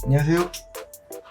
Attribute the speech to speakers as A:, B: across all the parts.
A: 안녕하세요.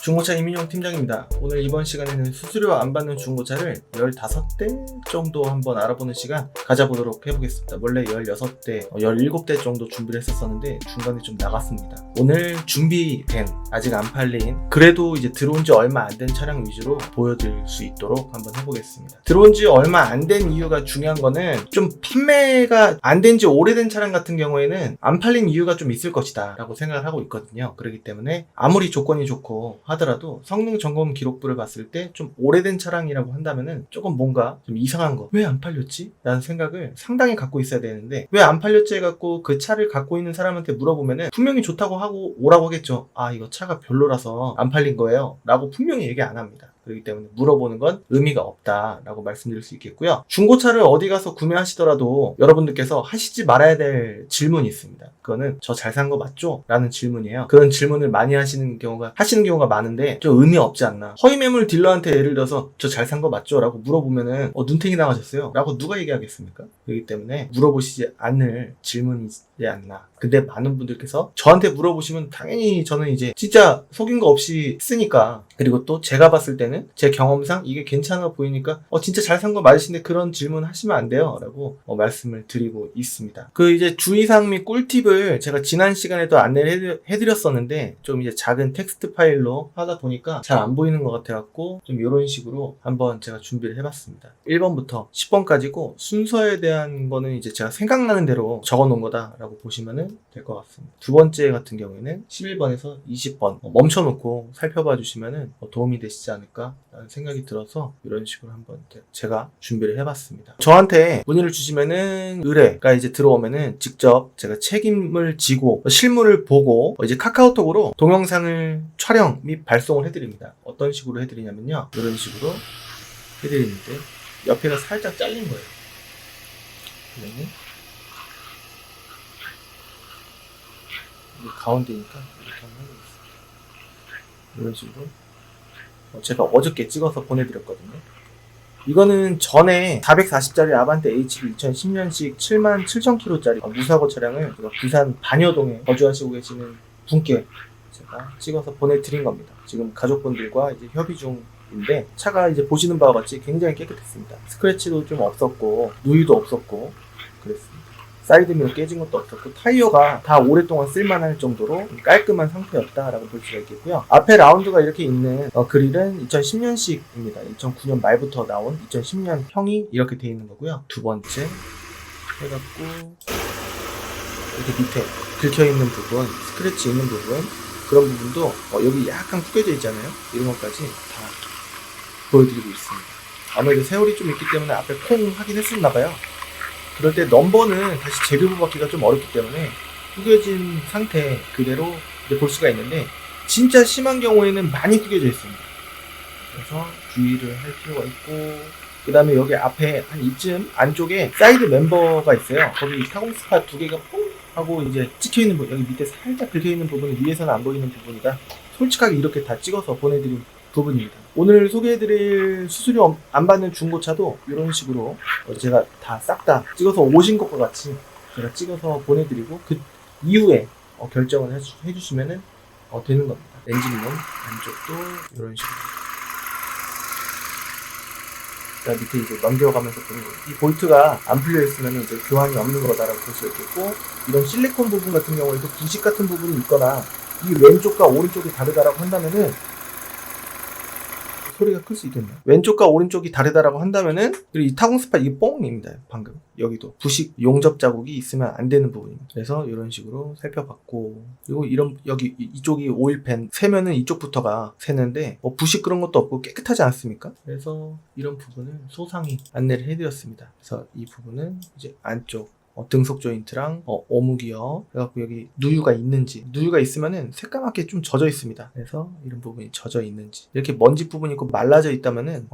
A: 중고차 이민용 팀장입니다. 오늘 이번 시간에는 수수료 안 받는 중고차를 15대 정도 한번 알아보는 시간 가져보도록 해보겠습니다. 원래 16대, 17대 정도 준비를 했었는데 중간에 좀 나갔습니다. 오늘 준비된, 아직 안 팔린, 그래도 이제 들어온 지 얼마 안 된 차량 위주로 보여드릴 수 있도록 한번 해보겠습니다. 들어온 지 얼마 안 된 이유가 중요한 거는 좀 판매가 안 된 지 오래된 차량 같은 경우에는 안 팔린 이유가 좀 있을 것이다 라고 생각을 하고 있거든요. 그렇기 때문에 아무리 조건이 좋고 하더라도 성능 점검 기록부를 봤을 때 좀 오래된 차량이라고 한다면은 조금 뭔가 좀 이상한 거, 왜 안 팔렸지? 라는 생각을 상당히 갖고 있어야 되는데, 왜 안 팔렸지 해갖고 그 차를 갖고 있는 사람한테 물어보면은 분명히 좋다고 하고 오라고 하겠죠. 아, 이거 차가 별로라서 안 팔린 거예요 라고 분명히 얘기 안 합니다. 그렇기 때문에 물어보는 건 의미가 없다라고 말씀드릴 수 있겠고요. 중고차를 어디 가서 구매하시더라도 여러분들께서 하시지 말아야 될 질문이 있습니다. 그거는 저 잘 산 거 맞죠? 라는 질문이에요. 그런 질문을 많이 하시는 경우가 많은데 좀 의미 없지 않나. 허위매물 딜러한테 예를 들어서 저 잘 산 거 맞죠? 라고 물어보면은 눈탱이 나가셨어요 라고 누가 얘기하겠습니까? 그렇기 때문에 물어보시지 않을 질문이지 않나. 근데 많은 분들께서 저한테 물어보시면 당연히 저는 이제 진짜 속인 거 없이 쓰니까, 그리고 또 제가 봤을 때는 제 경험상 이게 괜찮아 보이니까 진짜 잘 산 거 맞으신데 그런 질문 하시면 안 돼요 라고 말씀을 드리고 있습니다. 그 이제 주의사항 및 꿀팁을 제가 지난 시간에도 안내를 해드렸었는데 좀 이제 작은 텍스트 파일로 하다 보니까 잘 안 보이는 것 같아갖고 좀 이런 식으로 한번 제가 준비를 해봤습니다. 1번부터 10번까지고 순서에 대한 거는 이제 제가 생각나는 대로 적어 놓은 거다라고 보시면은 될 것 같습니다. 두 번째 같은 경우에는 11번에서 20번 멈춰놓고 살펴봐 주시면은 도움이 되시지 않을까 라는 생각이 들어서 이런 식으로 한번 제가 준비를 해봤습니다. 저한테 문의를 주시면은 의뢰가 이제 들어오면은 직접 제가 책임을 지고 실물을 보고 이제 카카오톡으로 동영상을 촬영 및 발송을 해드립니다. 어떤 식으로 해드리냐면요, 이런 식으로 해드리는데 옆에가 살짝 잘린 거예요. 그러면 가운데니까 이렇게 한번 해보겠습니다. 이런 식으로 제가 어저께 찍어서 보내드렸거든요. 이거는 전에 440짜리 아반떼 HB 2010년식 77,000km짜리 무사고 차량을 제가 부산 반여동에 거주하시고 계시는 분께 제가 찍어서 보내드린 겁니다. 지금 가족분들과 이제 협의 중인데, 차가 이제 보시는 바와 같이 굉장히 깨끗했습니다. 스크래치도 좀 없었고 누유도 없었고 그랬습니다. 사이드미러 깨진 것도 없었고 타이어가 다 오랫동안 쓸만할 정도로 깔끔한 상태였다라고 볼 수가 있겠고요. 앞에 라운드가 이렇게 있는 그릴은 2010년식입니다. 2009년 말부터 나온 2010년 형이 이렇게 돼 있는 거고요. 두 번째 해갖고 이렇게 밑에 긁혀있는 부분, 스크래치 있는 부분, 그런 부분도 여기 약간 구겨져 있잖아요. 이런 것까지 다 보여드리고 있습니다. 아무래도 세월이 좀 있기 때문에 앞에 콩 하긴 했었나봐요. 그럴 때 넘버는 다시 재교부 받기가 좀 어렵기 때문에 구겨진 상태 그대로 이제 볼 수가 있는데, 진짜 심한 경우에는 많이 구겨져 있습니다. 그래서 주의를 할 필요가 있고, 그 다음에 여기 앞에 한 이쯤 안쪽에 사이드 멤버가 있어요. 거기 타공 스팟 두 개가 퐁 하고 이제 찍혀있는 부분, 여기 밑에 살짝 긁혀있는 부분이 위에서는 안 보이는 부분이다. 솔직하게 이렇게 다 찍어서 보내드린 부분입니다. 오늘 소개해드릴 수수료 안 받는 중고차도 이런 식으로 제가 다 싹 다 찍어서 오신 것과 같이 제가 찍어서 보내드리고 그 이후에 결정을 해주시면은 되는 겁니다. 엔진룸 안쪽도 이런 식으로. 자, 밑에 이제 넘겨가면서 보는 거예요. 이 볼트가 안 풀려있으면 이제 교환이 없는 거다라고 볼 수 있겠고, 이런 실리콘 부분 같은 경우에도 부식 같은 부분이 있거나 이 왼쪽과 오른쪽이 다르다라고 한다면은, 소리가 클 수 있겠네요. 왼쪽과 오른쪽이 다르다라고 한다면은, 그리고 이 타공 스팟 이게 뽕입니다. 방금 여기도 부식 용접 자국이 있으면 안 되는 부분입니다. 그래서 이런 식으로 살펴봤고, 그리고 이런 여기 이쪽이 오일팬 세면은 이쪽부터가 새는데 부식 그런 것도 없고 깨끗하지 않습니까? 그래서 이런 부분을 소상히 안내를 해드렸습니다. 그래서 이 부분은 이제 안쪽 등속 조인트랑 오무기어, 그래갖고 여기 누유가 있는지, 누유가 있으면은 새까맣게 좀 젖어 있습니다. 그래서 이런 부분이 젖어 있는지, 이렇게 먼지 부분이 있고 말라져 있다면은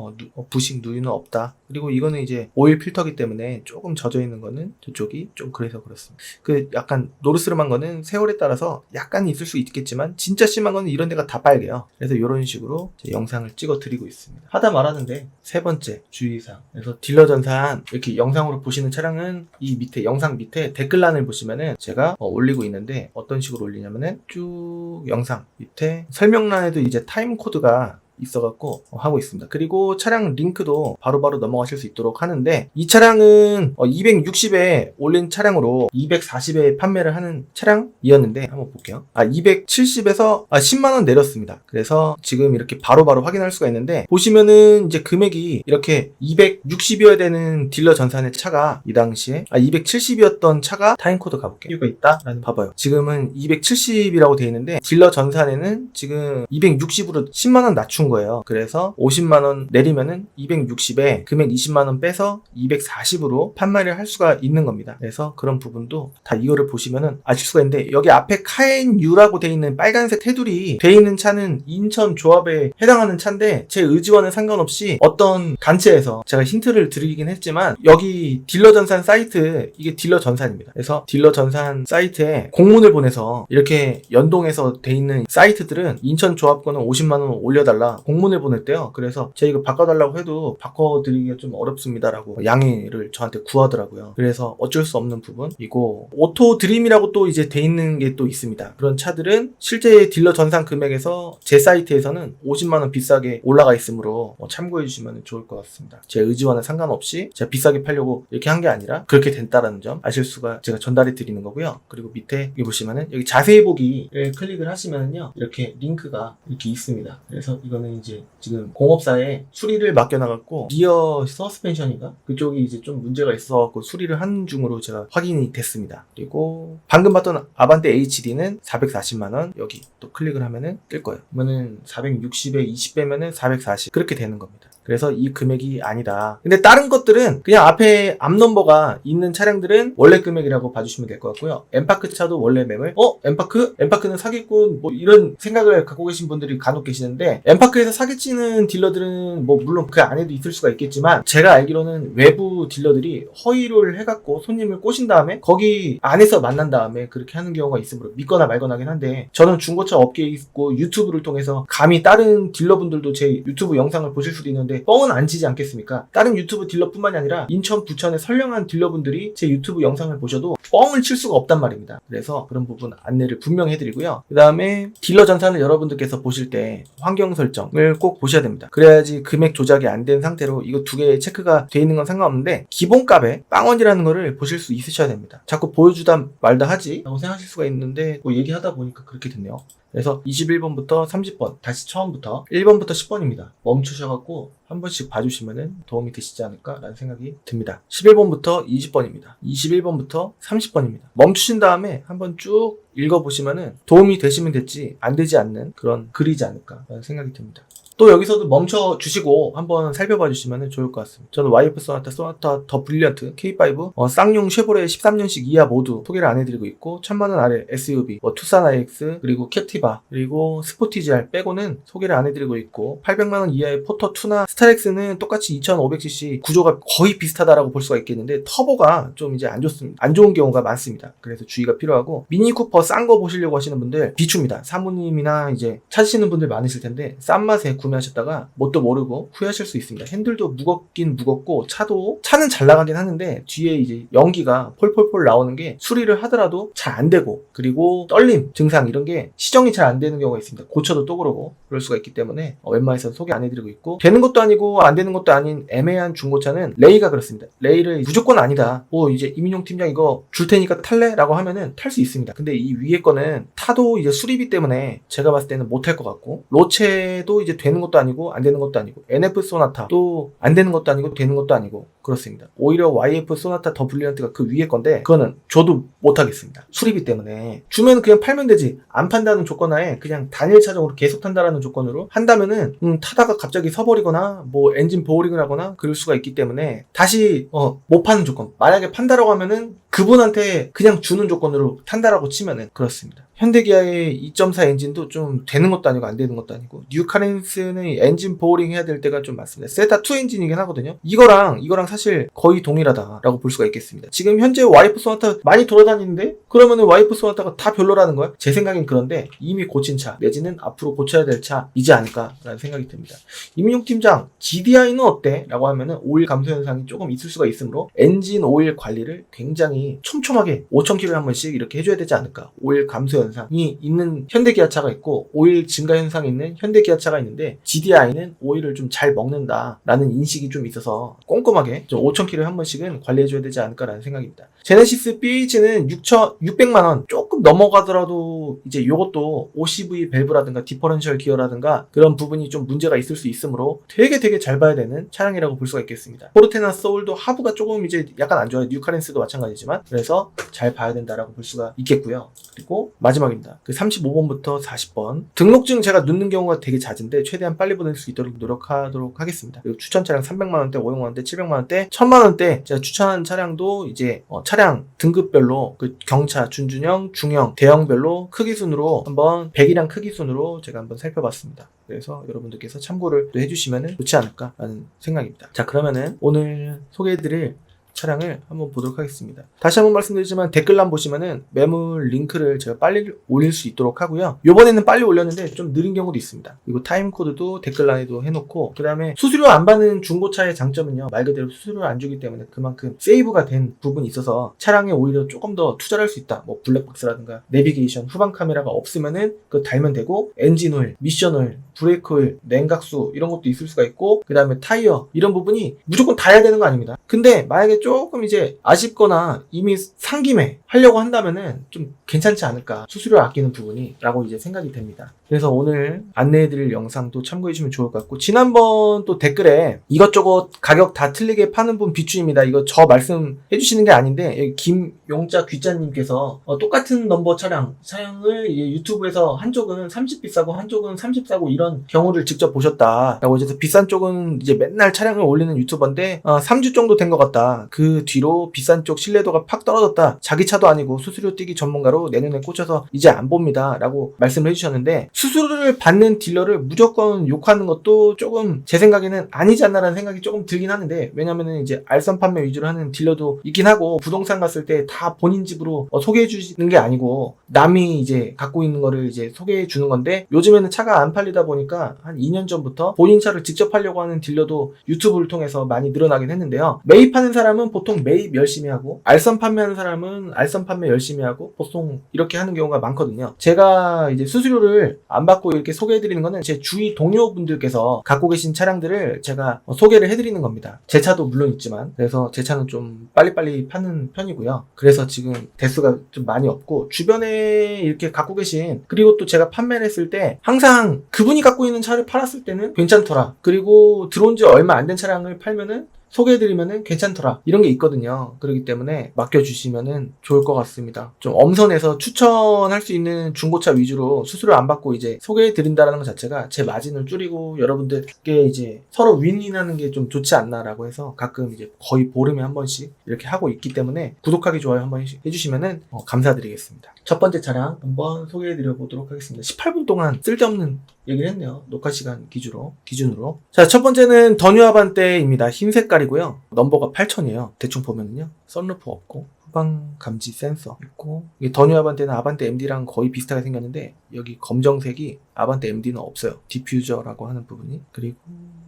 A: 부식 누유는 없다. 그리고 이거는 이제 오일 필터기 때문에 조금 젖어 있는 거는 저쪽이 좀 그래서 그렇습니다. 그 약간 노르스름한 거는 세월에 따라서 약간 있을 수 있겠지만 진짜 심한 거는 이런 데가 다 빨개요. 그래서 이런 식으로 영상을 찍어 드리고 있습니다. 하다 말았는데 세 번째 주의사항, 그래서 딜러 전산 이렇게 영상으로 보시는 차량은 이 밑에 영상 밑에 댓글란을 보시면은 제가 올리고 있는데 어떤 식으로 올리냐면은 쭉 영상 밑에 설명란에도 이제 타임 코드가 있어갖고 하고 있습니다. 그리고 차량 링크도 바로바로 넘어가실 수 있도록 하는데 이 차량은 260에 올린 차량으로 240에 판매를 하는 차량이었는데 한번 볼게요. 270에서 10만원 내렸습니다. 그래서 지금 이렇게 바로바로 확인할 수가 있는데 보시면은 이제 금액이 이렇게 260이어야 되는 딜러 전산의 차가 이 당시에 270이었던 차가 타임코드 가볼게요. 이유가 있다라는 봐봐요. 지금은 270이라고 되어 있는데 딜러 전산에는 지금 260으로 10만원 낮춘 거예요. 그래서 50만원 내리면은 260에 금액 20만원 빼서 240으로 판매를 할 수가 있는 겁니다. 그래서 그런 부분도 다 이거를 보시면은 아실 수가 있는데 여기 앞에 카엔유라고 되어 있는 빨간색 테두리 되어 있는 차는 인천 조합에 해당하는 차인데 제 의지와는 상관없이 어떤 단체에서 제가 힌트를 드리긴 했지만 여기 딜러 전산 사이트 이게 딜러 전산입니다. 그래서 딜러 전산 사이트에 공문을 보내서 이렇게 연동해서 되어 있는 사이트들은 인천 조합 거는 50만원 올려달라 공문을 보냈대요. 그래서 제가 이거 바꿔달라고 해도 바꿔드리기가 좀 어렵습니다라고 양해를 저한테 구하더라고요. 그래서 어쩔 수 없는 부분이고 오토 드림이라고 또 이제 돼 있는 게 또 있습니다. 그런 차들은 실제 딜러 전산 금액에서 제 사이트에서는 50만원 비싸게 올라가 있으므로 참고해 주시면 좋을 것 같습니다. 제 의지와는 상관없이 제가 비싸게 팔려고 이렇게 한 게 아니라 그렇게 됐다라는 점 아실 수가 제가 전달해 드리는 거고요. 그리고 밑에 여기 보시면은 여기 자세히 보기를 클릭을 하시면은요 이렇게 링크가 이렇게 있습니다. 그래서 이거는 이제 지금 공업사에 수리를 맡겨놔갖고 리어 서스펜션인가? 그쪽이 이제 좀 문제가 있어갖고 수리를 한 중으로 제가 확인이 됐습니다. 그리고 방금 봤던 아반떼 HD는 440만원 여기 또 클릭을 하면은 뜰 거예요. 그러면은 460에 20 빼면은 440 그렇게 되는 겁니다. 그래서 이 금액이 아니다. 근데 다른 것들은 그냥 앞에 앞 넘버가 있는 차량들은 원래 금액이라고 봐주시면 될 것 같고요. 엠파크 차도 원래 매물? 엠파크? 엠파크는 사기꾼? 뭐 이런 생각을 갖고 계신 분들이 간혹 계시는데 엠파크에서 사기치는 딜러들은 뭐 물론 그 안에도 있을 수가 있겠지만 제가 알기로는 외부 딜러들이 허위를 해갖고 손님을 꼬신 다음에 거기 안에서 만난 다음에 그렇게 하는 경우가 있으므로 믿거나 말거나 하긴 한데 저는 중고차 업계에 있고 유튜브를 통해서 감히 다른 딜러분들도 제 유튜브 영상을 보실 수도 있는데 뻥은 안 치지 않겠습니까? 다른 유튜브 딜러뿐만이 아니라 인천, 부천의 선량한 딜러분들이 제 유튜브 영상을 보셔도 뻥을 칠 수가 없단 말입니다. 그래서 그런 부분 안내를 분명히 해드리고요. 그 다음에 딜러 전산을 여러분들께서 보실 때 환경 설정을 꼭 보셔야 됩니다. 그래야지 금액 조작이 안 된 상태로 이거 두 개 체크가 돼 있는 건 상관없는데 기본값에 빵원이라는 거를 보실 수 있으셔야 됩니다. 자꾸 보여주다 말다 하지 라고 생각하실 수가 있는데 뭐 얘기하다 보니까 그렇게 됐네요. 그래서 21번부터 30번 다시 처음부터 1번부터 10번입니다. 멈추셔갖고 한 번씩 봐주시면 도움이 되시지 않을까 라는 생각이 듭니다. 11번부터 20번입니다. 21번부터 30번입니다. 멈추신 다음에 한번 쭉 읽어보시면 도움이 되시면 됐지 안 되지 않는 그런 글이지 않을까 라는 생각이 듭니다. 또 여기서도 멈춰 주시고 한번 살펴봐 주시면 좋을 것 같습니다. 저는 YF 소나타 더 브릴리언트 K5 쌍용 쉐보레 13년식 이하 모두 소개를 안 해드리고 있고 1000만원 아래 SUV 투싼 IX 그리고 캡티바 그리고 스포티지 R 빼고는 소개를 안 해드리고 있고 800만원 이하의 포터2나 스타렉스는 똑같이 2500cc 구조가 거의 비슷하다라고 볼 수가 있겠는데 터보가 좀 이제 안 좋습니다. 안 좋은 경우가 많습니다. 그래서 주의가 필요하고 미니쿠퍼 싼 거 보시려고 하시는 분들 비추입니다. 사모님이나 이제 찾으시는 분들 많으실 텐데 싼 맛에 구매하셨다가 뭣도 모르고 후회하실 수 있습니다. 핸들도 무겁긴 무겁고 차는 잘 나가긴 하는데 뒤에 이제 연기가 폴폴폴 나오는 게 수리를 하더라도 잘 안 되고 그리고 떨림 증상 이런 게 시정이 잘 안 되는 경우가 있습니다. 고쳐도 또 그러고 그럴 수가 있기 때문에 웬만해서 소개 안 해드리고 있고 되는 것도 아니고 안 되는 것도 아닌 애매한 중고차는 레이가 그렇습니다. 레이를 무조건 아니다. 이제 이민용 팀장 이거 줄 테니까 탈래? 라고 하면은 탈 수 있습니다. 근데 이 위에 거는 타도 이제 수리비 때문에 제가 봤을 때는 못 탈 것 같고 로체도 이제 되는 것도 아니고 안 되는 것도 아니고 NF 소나타 또 안 되는 것도 아니고 되는 것도 아니고 그렇습니다. 오히려 YF 소나타 더 브릴리언트가 그 위에 건데 그거는 줘도 못하겠습니다. 수리비 때문에 주면 그냥 팔면 되지 안 판다는 조건 하에 그냥 단일 차종으로 계속 탄다라는 조건으로 한다면은 타다가 갑자기 서버리거나 뭐 엔진 보호링을 하거나 그럴 수가 있기 때문에 다시 못 파는 조건 만약에 판다라고 하면은 그분한테 그냥 주는 조건으로 탄다라고 치면은 그렇습니다. 현대기아의 2.4 엔진도 좀 되는 것도 아니고 안 되는 것도 아니고, 뉴카렌스는 엔진 보어링 해야 될 때가 좀 많습니다. 세타2 엔진이긴 하거든요. 이거랑 사실 거의 동일하다라고 볼 수가 있겠습니다. 지금 현재 와이프 소나타 많이 돌아다니는데 그러면은 와이프 소나타가 다 별로라는 거야? 제 생각엔 그런데 이미 고친 차 내지는 앞으로 고쳐야 될 차이지 않을까라는 생각이 듭니다. 이민용 팀장, GDI는 어때? 라고 하면은 오일 감소 현상이 조금 있을 수가 있으므로 엔진 오일 관리를 굉장히 촘촘하게 5,000km에 한 번씩 이렇게 해줘야 되지 않을까. 오일 감소 현상이 있는 현대기아차가 있고 오일 증가 현상이 있는 현대기아차가 있는데, GDI는 오일을 좀 잘 먹는다라는 인식이 좀 있어서 꼼꼼하게 5,000km에 한 번씩은 관리해줘야 되지 않을까라는 생각입니다. 제네시스 BH는 600만원 조금 넘어가더라도 이제 요것도 OCV 밸브라든가 디퍼런셜 기어라든가 그런 부분이 좀 문제가 있을 수 있으므로 되게 잘 봐야 되는 차량이라고 볼 수가 있겠습니다. 포르테나 소울도 하부가 조금 이제 약간 안 좋아요. 뉴카렌스도 마찬가지지만, 그래서 잘 봐야 된다라고 볼 수가 있겠고요. 그리고 마지막입니다. 그 35번부터 40번 등록증 제가 넣는 경우가 되게 잦은데 최대한 빨리 보낼 수 있도록 노력하도록 하겠습니다. 그리고 추천 차량 300만원대, 500만원대, 700만원대, 1000만원대 제가 추천한 차량도 이제 차량 등급별로 그 경차, 준중형, 중형, 대형별로 크기 순으로 한번 배기량 크기 순으로 제가 한번 살펴봤습니다. 그래서 여러분들께서 참고를 또 해주시면 좋지 않을까라는 생각입니다. 자, 그러면은 오늘 소개해드릴 차량을 한번 보도록 하겠습니다. 다시 한번 말씀드리지만 댓글란 보시면은 매물 링크를 제가 빨리 올릴 수 있도록 하고요. 요번에는 빨리 올렸는데 좀 느린 경우도 있습니다. 그리고 타임코드도 댓글란에도 해놓고, 그 다음에 수수료 안 받는 중고차의 장점은요, 말 그대로 수수료를 안 주기 때문에 그만큼 세이브가 된 부분이 있어서 차량에 오히려 조금 더 투자를 할 수 있다. 뭐 블랙박스라든가 내비게이션, 후방 카메라가 없으면은 그거 달면 되고, 엔진 오일, 미션 오일, 브레이크 오일, 냉각수 이런 것도 있을 수가 있고, 그 다음에 타이어 이런 부분이 무조건 다 해야 되는 거 아닙니다. 근데 만약에 조금 이제 아쉽거나 이미 산 김에 하려고 한다면은 좀 괜찮지 않을까, 수수료를 아끼는 부분이 라고 이제 생각이 됩니다. 그래서 오늘 안내해드릴 영상도 참고해주시면 좋을 것 같고, 지난번 또 댓글에 이것저것 가격 다 틀리게 파는 분 비추입니다. 이거 저 말씀해주시는 게 아닌데, 여기 김용자 귀자님께서 똑같은 넘버 차량을 유튜브에서 한쪽은 30 비싸고 한쪽은 30 싸고 이런 경우를 직접 보셨다 라고, 이제 비싼 쪽은 이제 맨날 차량을 올리는 유튜버인데 3주 정도 된 것 같다. 그 뒤로 비싼 쪽 신뢰도가 팍 떨어졌다. 자기 차도 아니고 수수료 떼기 전문가로 내 눈에 꽂혀서 이제 안 봅니다 라고 말씀을 해주셨는데, 수수료를 받는 딜러를 무조건 욕하는 것도 조금 제 생각에는 아니지 않나라는 생각이 조금 들긴 하는데, 왜냐면은 이제 알선 판매 위주로 하는 딜러도 있긴 하고, 부동산 갔을 때 다 본인 집으로 소개해 주시는 게 아니고 남이 이제 갖고 있는 거를 이제 소개해 주는 건데, 요즘에는 차가 안 팔리다 보니까 한 2년 전부터 본인 차를 직접 하려고 하는 딜러도 유튜브를 통해서 많이 늘어나긴 했는데요. 매입하는 사람은 보통 매입 열심히 하고, 알선 판매하는 사람은 알선 판매 열심히 하고, 보통 이렇게 하는 경우가 많거든요. 제가 이제 수수료를 안 받고 이렇게 소개해드리는 거는 제 주위 동료분들께서 갖고 계신 차량들을 제가 소개를 해드리는 겁니다. 제 차도 물론 있지만, 그래서 제 차는 좀 빨리빨리 파는 편이고요. 그래서 지금 대수가 좀 많이 없고, 주변에 이렇게 갖고 계신, 그리고 또 제가 판매를 했을 때 항상 그분이 갖고 있는 차를 팔았을 때는 괜찮더라, 그리고 들어온 지 얼마 안 된 차량을 팔면은 소개해드리면은 괜찮더라, 이런 게 있거든요. 그렇기 때문에 맡겨주시면은 좋을 것 같습니다. 좀 엄선해서 추천할 수 있는 중고차 위주로 수수료 안 받고 이제 소개해드린다는 것 자체가 제 마진을 줄이고 여러분들께 이제 서로 윈윈하는 게 좀 좋지 않나라고 해서 가끔 이제 거의 보름에 한 번씩 이렇게 하고 있기 때문에 구독하기, 좋아요 한 번씩 해주시면은 감사드리겠습니다. 첫 번째 차량 한번 소개해드려 보도록 하겠습니다. 18분 동안 쓸데없는 얘기를 했네요. 녹화 시간 기준으로. 자, 첫 번째는 더뉴 아반떼입니다. 흰 색깔이고요. 넘버가 8000이에요. 대충 보면은요. 썬루프 없고, 후방 감지 센서 있고, 이게 더뉴 아반떼는 아반떼 MD랑 거의 비슷하게 생겼는데, 여기 검정색이 아반떼 MD는 없어요. 디퓨저라고 하는 부분이. 그리고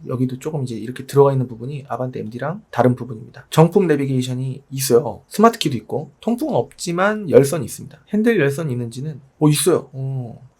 A: 여기도 조금 이제 이렇게 들어가 있는 부분이 아반떼 MD랑 다른 부분입니다. 정품 내비게이션이 있어요. 스마트키도 있고, 통풍은 없지만 열선이 있습니다. 핸들 열선 있는지는 있어요.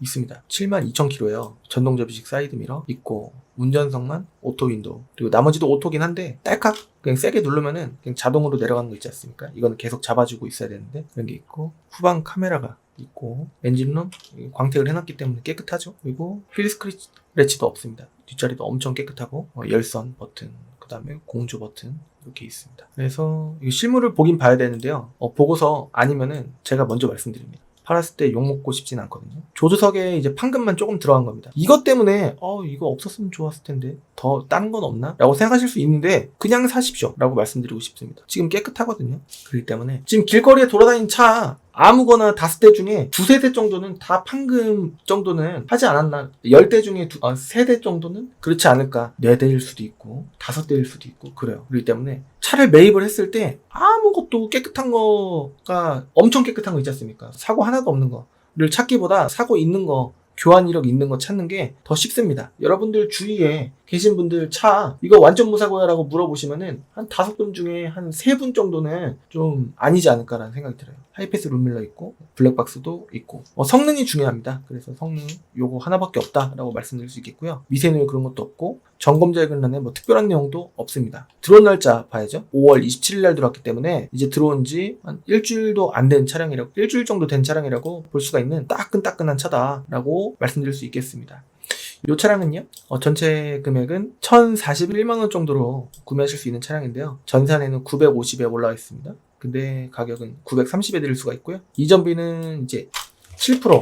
A: 있습니다. 72,000km예요. 전동 접이식 사이드 미러 있고, 운전석만 오토 윈도우, 그리고 나머지도 오토긴 한데 딸깍 그냥 세게 누르면은 그냥 자동으로 내려가는 거 있지 않습니까? 이거는 계속 잡아주고 있어야 되는데 그런 게 있고, 후방 카메라가 있고, 엔진룸 광택을 해놨기 때문에 깨끗하죠. 그리고 휠 스크래치도 없습니다. 뒷자리도 엄청 깨끗하고, 열선 버튼, 그 다음에 공조 버튼 이렇게 있습니다. 그래서 실물을 보긴 봐야 되는데요. 보고서 아니면은 제가 먼저 말씀드립니다. 팔았을 때 욕먹고 싶진 않거든요. 조수석에 이제 판금만 조금 들어간 겁니다. 이것 때문에 이거 없었으면 좋았을 텐데 더 다른 건 없나? 라고 생각하실 수 있는데 그냥 사십시오 라고 말씀드리고 싶습니다. 지금 깨끗하거든요. 그렇기 때문에 지금 길거리에 돌아다니는 차 아무거나 5대 중에 2-3대 정도는 다 판금 정도는 하지 않았나. 10대 중에 3대 정도는 그렇지 않을까. 4대일 수도 있고 5대일 수도 있고 그래요. 그렇기 때문에 차를 매입을 했을 때 아무것도 깨끗한 거가 엄청 깨끗한 거 있지 않습니까? 사고 하나도 없는 거를 찾기보다 사고 있는 거, 교환 이력 있는 거 찾는 게 더 쉽습니다. 여러분들 주위에 계신 분들 차 이거 완전 무사고야 라고 물어보시면은 한 5분 중에 한 3분 정도는 좀 아니지 않을까라는 생각이 들어요. 하이패스 룸밀러 있고 블랙박스도 있고 성능이 중요합니다. 그래서 성능 요거 하나밖에 없다라고 말씀드릴 수 있겠고요. 미세누유 그런 것도 없고 점검자의 근란에 뭐 특별한 내용도 없습니다. 들어온 날짜 봐야죠. 5월 27일 날 들어왔기 때문에 이제 들어온 지 한 일주일도 안 된 차량이라고, 일주일 정도 된 차량이라고 볼 수가 있는 따끈따끈한 차다라고 말씀드릴 수 있겠습니다. 이 차량은요, 전체 금액은 1,041만원 정도로 구매하실 수 있는 차량인데요. 전산에는 950에 올라와 있습니다. 근데 가격은 930에 드릴 수가 있고요. 이전비는 이제 7%,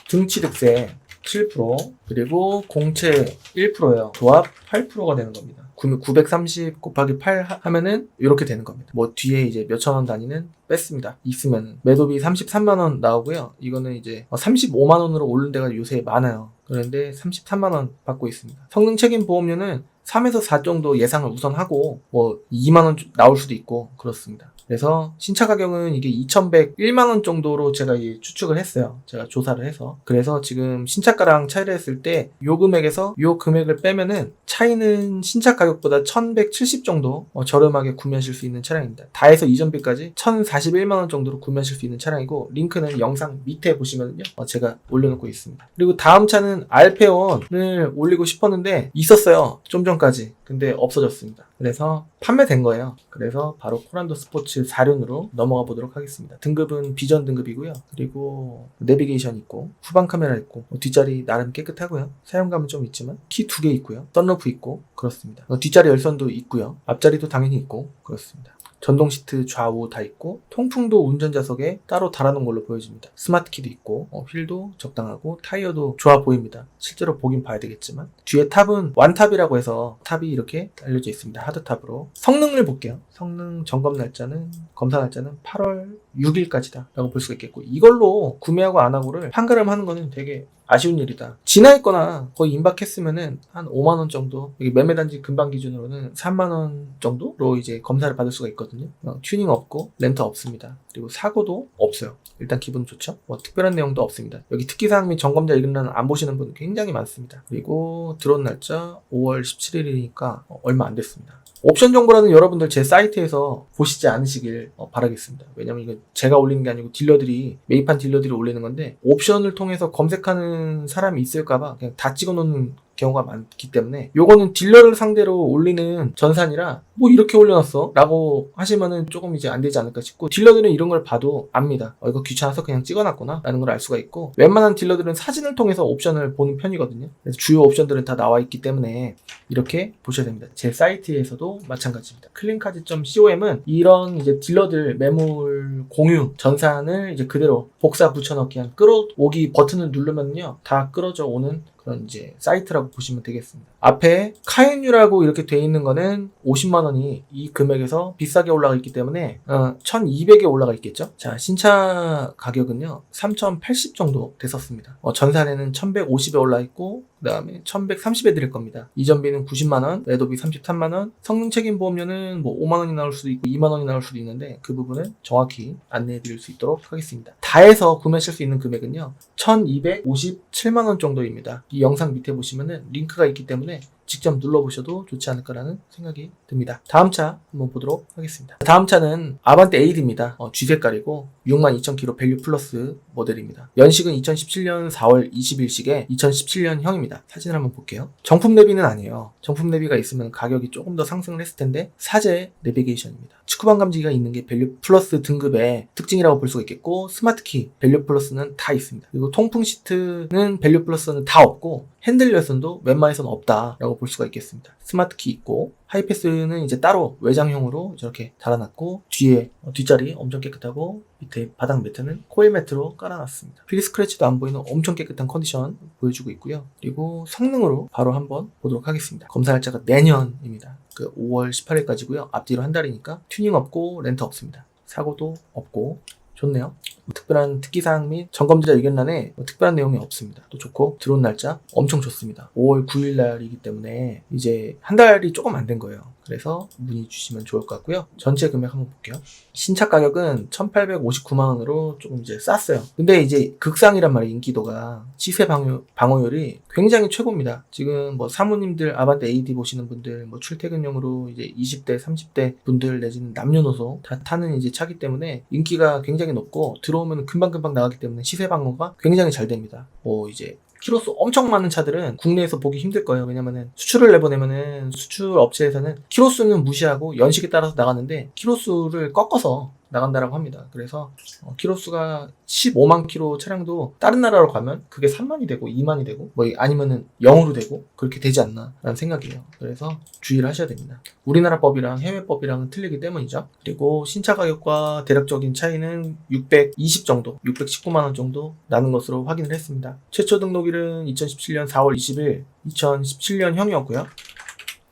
A: 등취득세 7%, 그리고 공채 1%예요. 조합 8%가 되는 겁니다. 930 곱하기 8 하면은 이렇게 되는 겁니다. 뭐 뒤에 이제 몇천 원 단위는 뺐습니다. 있으면 매도비 33만원 나오고요. 이거는 이제 35만원으로 오른 데가 요새 많아요. 그런데 33만원 받고 있습니다. 성능 책임 보험료는 3에서 4 정도 예상을 우선 하고 뭐 2만원 나올 수도 있고 그렇습니다. 그래서 신차 가격은 이게 2,101만원 정도로 제가 추측을 했어요. 제가 조사를 해서. 그래서 지금 신차가랑 차이를 했을 때 요 금액에서 요 금액을 빼면은 차이는 신차 가격보다 1,170 정도 저렴하게 구매하실 수 있는 차량입니다. 다 해서 이전비까지 1,041만원 정도로 구매하실 수 있는 차량이고, 링크는 영상 밑에 보시면요 제가 올려놓고 있습니다. 그리고 다음 차는 알페온을 올리고 싶었는데 있었어요. 좀 전까지. 근데 없어졌습니다. 그래서 판매된 거예요. 그래서 바로 코란도 스포츠 4륜으로 넘어가 보도록 하겠습니다. 등급은 비전 등급이고요. 그리고 내비게이션 있고 후방 카메라 있고 뒷자리 나름 깨끗하고요. 사용감은 좀 있지만 키 2개 있고요. 썬루프 있고 그렇습니다. 뒷자리 열선도 있고요. 앞자리도 당연히 있고 그렇습니다. 전동 시트 좌우 다 있고 통풍도 운전자석에 따로 달아놓은 걸로 보여집니다. 스마트키도 있고 휠도 적당하고 타이어도 좋아 보입니다. 실제로 보긴 봐야 되겠지만 뒤에 탑은 완탑이라고 해서 탑이 이렇게 알려져 있습니다. 하드탑으로. 성능을 볼게요. 성능 점검 날짜는, 검사 날짜는 8월 6일까지다 라고 볼 수가 있겠고, 이걸로 구매하고 안 하고를 판가름하는 거는 되게 아쉬운 일이다. 지나있거나 거의 임박했으면은 한 5만원 정도, 여기 매매단지 근방 기준으로는 3만원 정도로 이제 검사를 받을 수가 있거든요. 튜닝 없고 렌터 없습니다. 그리고 사고도 없어요. 일단 기분 좋죠? 뭐 특별한 내용도 없습니다. 여기 특기사항 및 점검자 이름란을 안 보시는 분 굉장히 많습니다. 그리고 들어온 날짜 5월 17일이니까 얼마 안 됐습니다. 옵션 정보라는 여러분들 제 사이트에서 보시지 않으시길 바라겠습니다. 왜냐면 이거 제가 올리는 게 아니고 딜러들이, 매입한 딜러들이 올리는 건데, 옵션을 통해서 검색하는 사람이 있을까봐 그냥 다 찍어놓는 경우가 많기 때문에, 요거는 딜러를 상대로 올리는 전산이라 뭐 이렇게 올려놨어? 라고 하시면은 조금 이제 안 되지 않을까 싶고, 딜러들은 이런 걸 봐도 압니다. 이거 귀찮아서 그냥 찍어놨구나 라는 걸 알 수가 있고, 웬만한 딜러들은 사진을 통해서 옵션을 보는 편이거든요. 그래서 주요 옵션들은 다 나와 있기 때문에 이렇게 보셔야 됩니다. 제 사이트에서도 마찬가지입니다. 클린카드.com은 이런 이제 딜러들 매물 공유 전산을 이제 그대로 복사 붙여넣기 한 끌어오기 버튼을 누르면요 다 끌어져 오는 그런 이제 사이트라고 보시면 되겠습니다. 앞에 카엔유라고 이렇게 돼 있는 거는 50만원이 이 금액에서 비싸게 올라가 있기 때문에 1200에 올라가 있겠죠. 자, 신차 가격은요 3080 정도 됐었습니다. 전산에는 1150에 올라 있고, 그 다음에 1130에 드릴 겁니다. 이전비는 90만원, 매도비 33만원, 성능 책임 보험료는 뭐 5만원이 나올 수도 있고 2만원이 나올 수도 있는데 그 부분은 정확히 안내해 드릴 수 있도록 하겠습니다. 다 해서 구매하실 수 있는 금액은요 1257만원 정도입니다. 이 영상 밑에 보시면은 링크가 있기 때문에 직접 눌러보셔도 좋지 않을까라는 생각이 듭니다. 다음 차 한번 보도록 하겠습니다. 다음 차는 아반떼 에이드입니다. G 색깔이고 62,000km 밸류 플러스 모델입니다. 연식은 2017년 4월 20일식에 2017년형입니다. 사진을 한번 볼게요. 정품 내비는 아니에요. 정품 내비가 있으면 가격이 조금 더 상승을 했을 텐데 사제 내비게이션입니다. 측후방 감지기가 있는 게 밸류 플러스 등급의 특징이라고 볼 수가 있겠고, 스마트키 밸류 플러스는 다 있습니다. 그리고 통풍 시트는 밸류 플러스는 다 없고, 핸들 열선도 웬만해서는 없다라고 볼 수가 있겠습니다. 스마트키 있고, 하이패스는 이제 따로 외장형으로 이렇게 달아놨고, 뒤에 뒷자리 엄청 깨끗하고, 밑에 바닥 매트는 코일 매트로 깔아놨습니다. 필 스크래치도 안 보이는 엄청 깨끗한 컨디션 보여주고 있고요. 그리고 성능으로 바로 한번 보도록 하겠습니다. 검사 날짜가 내년입니다. 5월 18일까지고요. 앞뒤로 한 달이니까 튜닝 없고 렌터 없습니다. 사고도 없고 좋네요. 특별한 특기사항 및 점검자 의견란에 특별한 내용이 없습니다. 또 좋고 들어온 날짜 엄청 좋습니다. 5월 9일 날이기 때문에 이제 한 달이 조금 안 된 거예요. 그래서 문의 주시면 좋을 것 같고요. 전체 금액 한번 볼게요. 신차 가격은 1,859만원으로 조금 이제 쌌어요. 근데 이제 극상이란 말이에요. 인기도가 시세 방어율이 굉장히 최고입니다. 지금 뭐 사모님들 아반떼 AD 보시는 분들, 뭐 출퇴근용으로 이제 20대 30대 분들 내지는 남녀노소 다 타는 이제 차기 때문에 인기가 굉장히 높고 들어오면 금방금방 나가기 때문에 시세 방어가 굉장히 잘 됩니다. 뭐 이제 키로수 엄청 많은 차들은 국내에서 보기 힘들 거예요. 왜냐면은 수출을 내보내면은 수출 업체에서는 키로수는 무시하고 연식에 따라서 나가는데 키로수를 꺾어서 나간다라고 합니다. 그래서 키로수가 15만 키로 차량도 다른 나라로 가면 그게 3만이 되고 2만이 되고 뭐 아니면은 0으로 되고 그렇게 되지 않나 라는 생각이에요. 그래서 주의를 하셔야 됩니다. 우리나라 법이랑 해외 법이랑은 틀리기 때문이죠. 그리고 신차 가격과 대략적인 차이는 620 정도, 619만원 정도 나는 것으로 확인을 했습니다. 최초 등록일은 2017년 4월 20일 2017년형이었고요.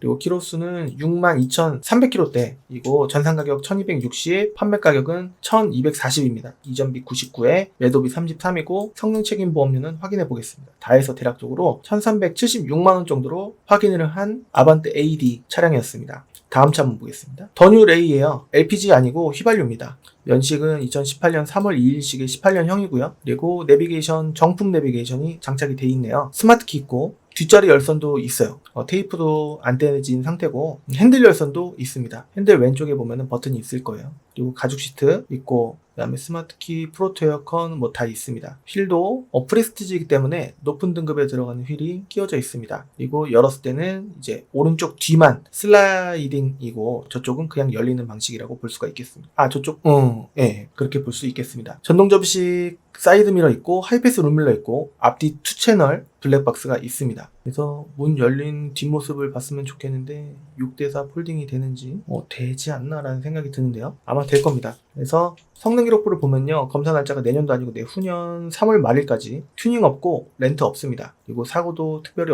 A: 그리고 키로수는 62,300km대이고 전산가격 1,260, 판매가격은 1,240입니다. 이전비 99에 매도비 33이고 성능책임보험료는 확인해 보겠습니다. 다 해서 대략적으로 1,376만원 정도로 확인을 한 아반떼 AD 차량이었습니다. 다음 차 한번 보겠습니다. 더뉴 레이예요. LPG 아니고 휘발유입니다. 연식은 2018년 3월 2일식의 18년형이고요. 그리고 내비게이션, 정품 내비게이션이 장착이 돼 있네요. 스마트키 있고 뒷자리 열선도 있어요. 테이프도 안 떼진 상태고 핸들 열선도 있습니다. 핸들 왼쪽에 보면은 버튼이 있을 거예요. 그리고 가죽 시트 있고 그다음에 스마트키, 프로토 에어컨 뭐 다 있습니다. 휠도 프레스티지이기 때문에 높은 등급에 들어가는 휠이 끼워져 있습니다. 그리고 열었을 때는 이제 오른쪽 뒤만 슬라이딩이고 저쪽은 그냥 열리는 방식이라고 볼 수가 있겠습니다. 아 저쪽 예 그렇게 볼 수 있겠습니다. 전동 접이식 사이드미러 있고 하이패스 룸밀러 있고 앞뒤 2채널 블랙박스가 있습니다. 그래서 문 열린 뒷모습을 봤으면 좋겠는데 6대4 폴딩이 되는지 되지 않나라는 생각이 드는데요. 아마 될 겁니다. 그래서 성능 기록부를 보면요. 검사 날짜가 내년도 아니고 내후년 3월 말일까지 튜닝 없고 렌트 없습니다. 그리고 사고도 특별히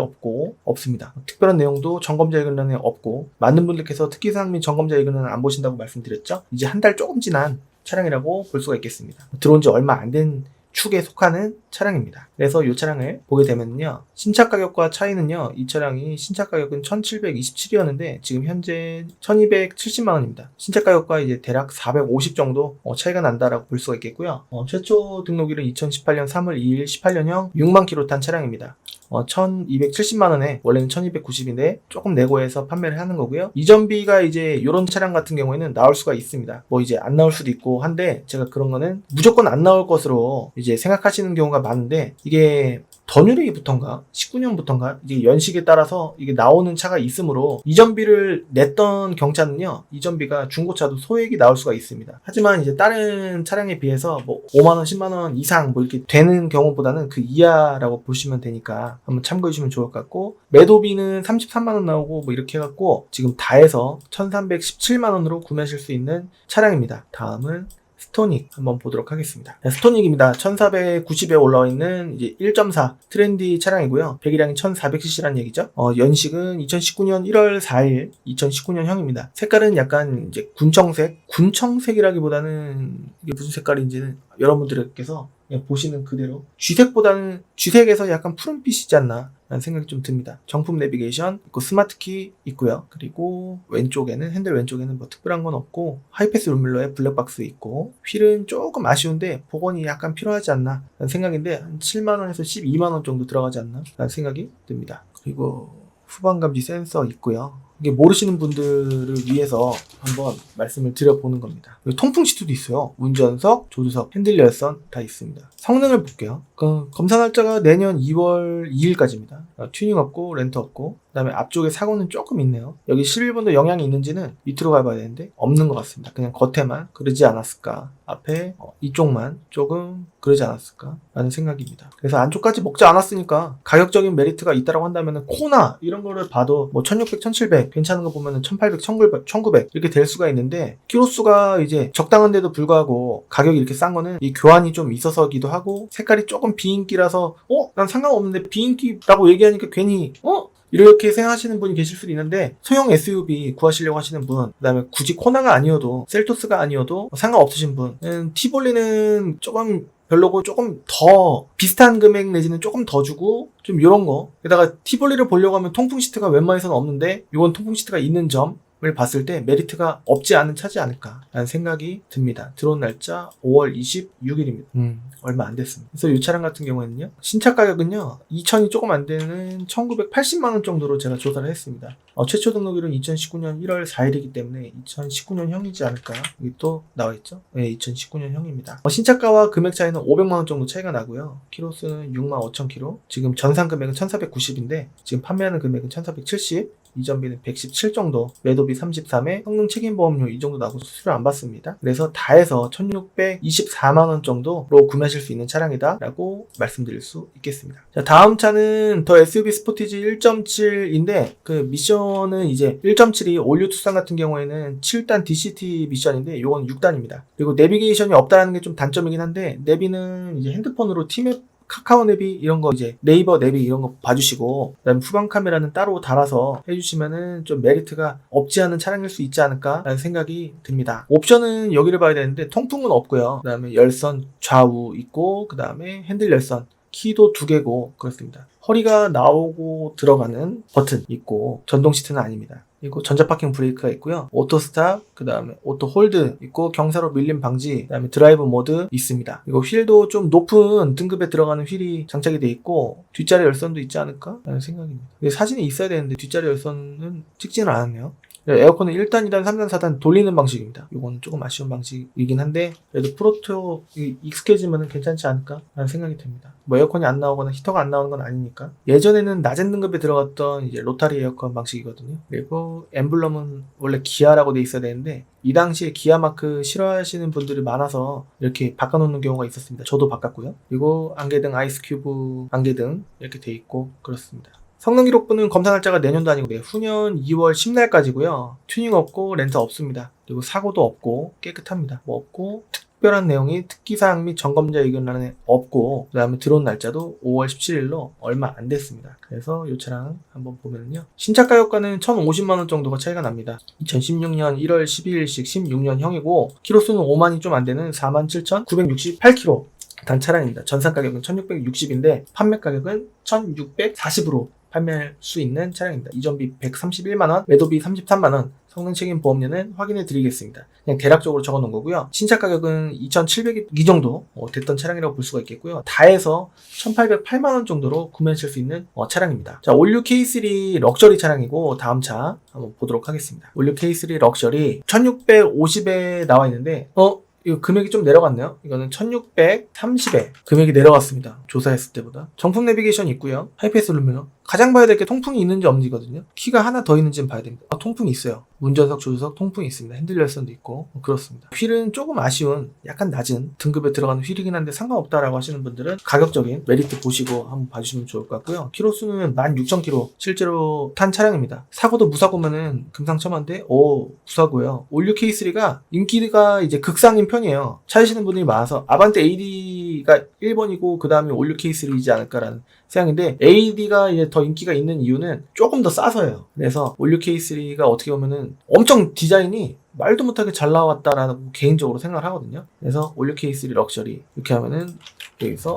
A: 없습니다. 특별한 내용도 점검자 의견란에 없고 많은 분들께서 특기사항 및 점검자 의견란을 안 보신다고 말씀드렸죠. 이제 한 달 조금 지난 차량이라고 볼 수가 있겠습니다. 들어온 지 얼마 안 된 축에 속하는 차량입니다. 그래서 이 차량을 보게 되면요. 신차 가격과 차이는요. 이 차량이 신차 가격은 1,727이었는데 지금 현재 1,270만원입니다. 신차 가격과 이제 대략 450 정도 차이가 난다라고 볼 수가 있겠고요. 최초 등록일은 2018년 3월 2일 18년형 6만 킬로 탄 차량입니다. 1,270만원에 원래는 1,290인데 조금 내고해서 판매를 하는 거고요. 이전비가 이제 이런 차량 같은 경우에는 나올 수가 있습니다. 뭐 이제 안 나올 수도 있고 한데 제가 그런 거는 무조건 안 나올 것으로 이제 생각하시는 경우가 많은데 이게 더뉴레이부터인가 19년부터인가 이제 연식에 따라서 이게 나오는 차가 있으므로 이전비를 냈던 경차는요 이전비가 중고차도 소액이 나올 수가 있습니다. 하지만 이제 다른 차량에 비해서 뭐 5만원 10만원 이상 뭐 이렇게 되는 경우보다는 그 이하라고 보시면 되니까 한번 참고해 주시면 좋을 것 같고 매도비는 33만원 나오고 뭐 이렇게 해갖고 지금 다 해서 1317만원으로 구매하실 수 있는 차량입니다. 다음은 스토닉 한번 보도록 하겠습니다. 스토닉입니다. 1490에 올라와 있는 이제 1.4 트렌디 차량이고요. 배기량이 1400cc라는 얘기죠. 연식은 2019년 1월 4일 2019년형입니다. 색깔은 약간 이제 군청색이라기보다는 이게 무슨 색깔인지는 여러분들께서 그냥 보시는 그대로 쥐색보다는 쥐색에서 약간 푸른빛이지 않나 라는 생각이 좀 듭니다. 정품 내비게이션 있고 스마트키 있고요. 그리고 핸들 왼쪽에는 뭐 특별한 건 없고 하이패스 룸밀러에 블랙박스 있고 휠은 조금 아쉬운데 복원이 약간 필요하지 않나 라는 생각인데 한 7만원에서 12만원 정도 들어가지 않나 라는 생각이 듭니다. 그리고 후방 감지 센서 있고요. 이게 모르시는 분들을 위해서 한번 말씀을 드려보는 겁니다. 통풍 시트도 있어요. 운전석, 조수석, 핸들 열선 다 있습니다. 성능을 볼게요. 검사 날짜가 내년 2월 2일까지입니다. 튜닝 없고 렌트 없고 그다음에 앞쪽에 사고는 조금 있네요. 여기 11번도 영향이 있는지는 밑으로 가봐야 되는데 없는 것 같습니다. 그냥 겉에만 그러지 않았을까. 앞에 이쪽만 조금 그러지 않았을까 라는 생각입니다. 그래서 안쪽까지 먹지 않았으니까 가격적인 메리트가 있다고 한다면 코나 이런 거를 봐도 뭐 1600, 1700 괜찮은 거 보면은 1800, 1900 이렇게 될 수가 있는데 키로수가 이제 적당한데도 불구하고 가격이 이렇게 싼 거는 이 교환이 좀 있어서기도 하고 색깔이 조금 비인기라서 난 상관없는데 비인기라고 얘기하니까 괜히 이렇게 생각하시는 분이 계실 수도 있는데 소형 SUV 구하시려고 하시는 분, 그 다음에 굳이 코나가 아니어도 셀토스가 아니어도 상관없으신 분은 티볼리는 조금 별로고 조금 더 비슷한 금액 내지는 조금 더 주고 좀 이런 거, 게다가 티볼리를 보려고 하면 통풍 시트가 웬만해서는 없는데 이건 통풍 시트가 있는 점을 봤을 때 메리트가 없지 않은 차지 않을까라는 생각이 듭니다. 들어온 날짜 5월 26일입니다. 얼마 안 됐습니다. 그래서 이 차량 같은 경우에는요, 신차 가격은요 2천이 조금 안 되는 1980만원 정도로 제가 조사를 했습니다. 최초 등록일은 2019년 1월 4일이기 때문에 2019년형이지 않을까. 여기 또 나와있죠. 네, 2019년형입니다. 신차가와 금액 차이는 500만원 정도 차이가 나고요. 키로수는 65,000km. 지금 전산 금액은 1490인데 지금 판매하는 금액은 1470. 이전비는 117 정도, 매도비 33에 성능 책임보험료 이 정도 나고 수수료 안 받습니다. 그래서 다 해서 1624만원 정도로 구매하실 수 있는 차량이다 라고 말씀드릴 수 있겠습니다. 자, 다음 차는 더 SUV 스포티지 1.7인데 그 미션은 이제 1.7이 올류 투싼 같은 경우에는 7단 DCT 미션인데 이건 6단입니다. 그리고 내비게이션이 없다는 게 좀 단점이긴 한데 내비는 이제 핸드폰으로 티맵 카카오 내비 이런 거 이제 네이버 내비 이런 거 봐주시고 그다음에 후방 카메라는 따로 달아서 해주시면은 좀 메리트가 없지 않은 차량일 수 있지 않을까라는 생각이 듭니다. 옵션은 여기를 봐야 되는데 통풍은 없고요. 그다음에 열선 좌우 있고 그다음에 핸들 열선 키도 2개고 그렇습니다. 허리가 나오고 들어가는 버튼 있고 전동 시트는 아닙니다. 그리고 전자파킹 브레이크가 있고요. 오토 스탑, 그 다음에 오토 홀드 있고 경사로 밀림 방지, 그 다음에 드라이브 모드 있습니다. 그리고 휠도 좀 높은 등급에 들어가는 휠이 장착이 돼 있고 뒷자리 열선도 있지 않을까? 라는 생각입니다. 근데 사진이 있어야 되는데 뒷자리 열선은 찍지는 않았네요. 에어컨은 1단, 2단, 3단, 4단 돌리는 방식입니다. 이건 조금 아쉬운 방식이긴 한데 그래도 프로토 익숙해지면 괜찮지 않을까 라는 생각이 듭니다. 뭐 에어컨이 안 나오거나 히터가 안 나오는 건 아니니까. 예전에는 낮은 등급에 들어갔던 이제 로타리 에어컨 방식이거든요. 그리고 엠블럼은 원래 기아라고 돼 있어야 되는데 이 당시에 기아 마크 싫어하시는 분들이 많아서 이렇게 바꿔놓는 경우가 있었습니다. 저도 바꿨고요. 그리고 안개등, 아이스 큐브 안개등 이렇게 돼 있고 그렇습니다. 성능 기록부는 검사 날짜가 내년도 아니고 후년 2월 10날까지고요. 튜닝 없고 렌터 없습니다. 그리고 사고도 없고 깨끗합니다. 뭐 없고 특별한 내용이 특기사항 및 점검자 의견란에 없고 그 다음에 들어온 날짜도 5월 17일로 얼마 안 됐습니다. 그래서 이 차량 한번 보면요. 신차 가격과는 1,050만원 정도가 차이가 납니다. 2016년 1월 12일식 16년형이고 키로수는 5만이 좀 안 되는 47,968km 단 차량입니다. 전산 가격은 1,660인데 판매 가격은 1,640으로 판매할 수 있는 차량입니다. 이전비 131만원, 매도비 33만원, 성능 책임 보험료는 확인해 드리겠습니다. 그냥 대략적으로 적어 놓은 거고요. 신차 가격은 2,700이 정도 됐던 차량이라고 볼 수가 있겠고요. 다 해서 1,808만원 정도로 구매하실 수 있는 차량입니다. 자, 올류 K3 럭셔리 차량이고 다음 차 한번 보도록 하겠습니다. 올류 K3 럭셔리 1,650에 나와 있는데 이거 금액이 좀 내려갔네요. 이거는 1,630에 금액이 내려갔습니다. 조사했을 때보다. 정품 내비게이션 있고요. 하이패스 누르면 가장 봐야 될 게 통풍이 있는지 없는지거든요. 키가 하나 더 있는지는 봐야 됩니다. 통풍이 있어요. 운전석, 조수석 통풍이 있습니다. 핸들 열선도 있고 그렇습니다. 휠은 조금 아쉬운 약간 낮은 등급에 들어가는 휠이긴 한데 상관없다라고 하시는 분들은 가격적인 메리트 보시고 한번 봐주시면 좋을 것 같고요. 키로수는 16,000km 실제로 탄 차량입니다. 사고도 무사고면은 금상첨화인데 무사고요. 올류 K3가 인기가 이제 극상인 편이에요. 찾으시는 분들이 많아서 아반떼 AD가 1번이고 그 다음에 올류 K3이지 않을까라는 생각인데 AD가 이제 더 인기가 있는 이유는 조금 더 싸서예요. 그래서 올류 K3가 어떻게 보면은 엄청 디자인이 말도 못하게 잘 나왔다라고 개인적으로 생각을 하거든요. 그래서 올류 K3 럭셔리 이렇게 하면은 여기서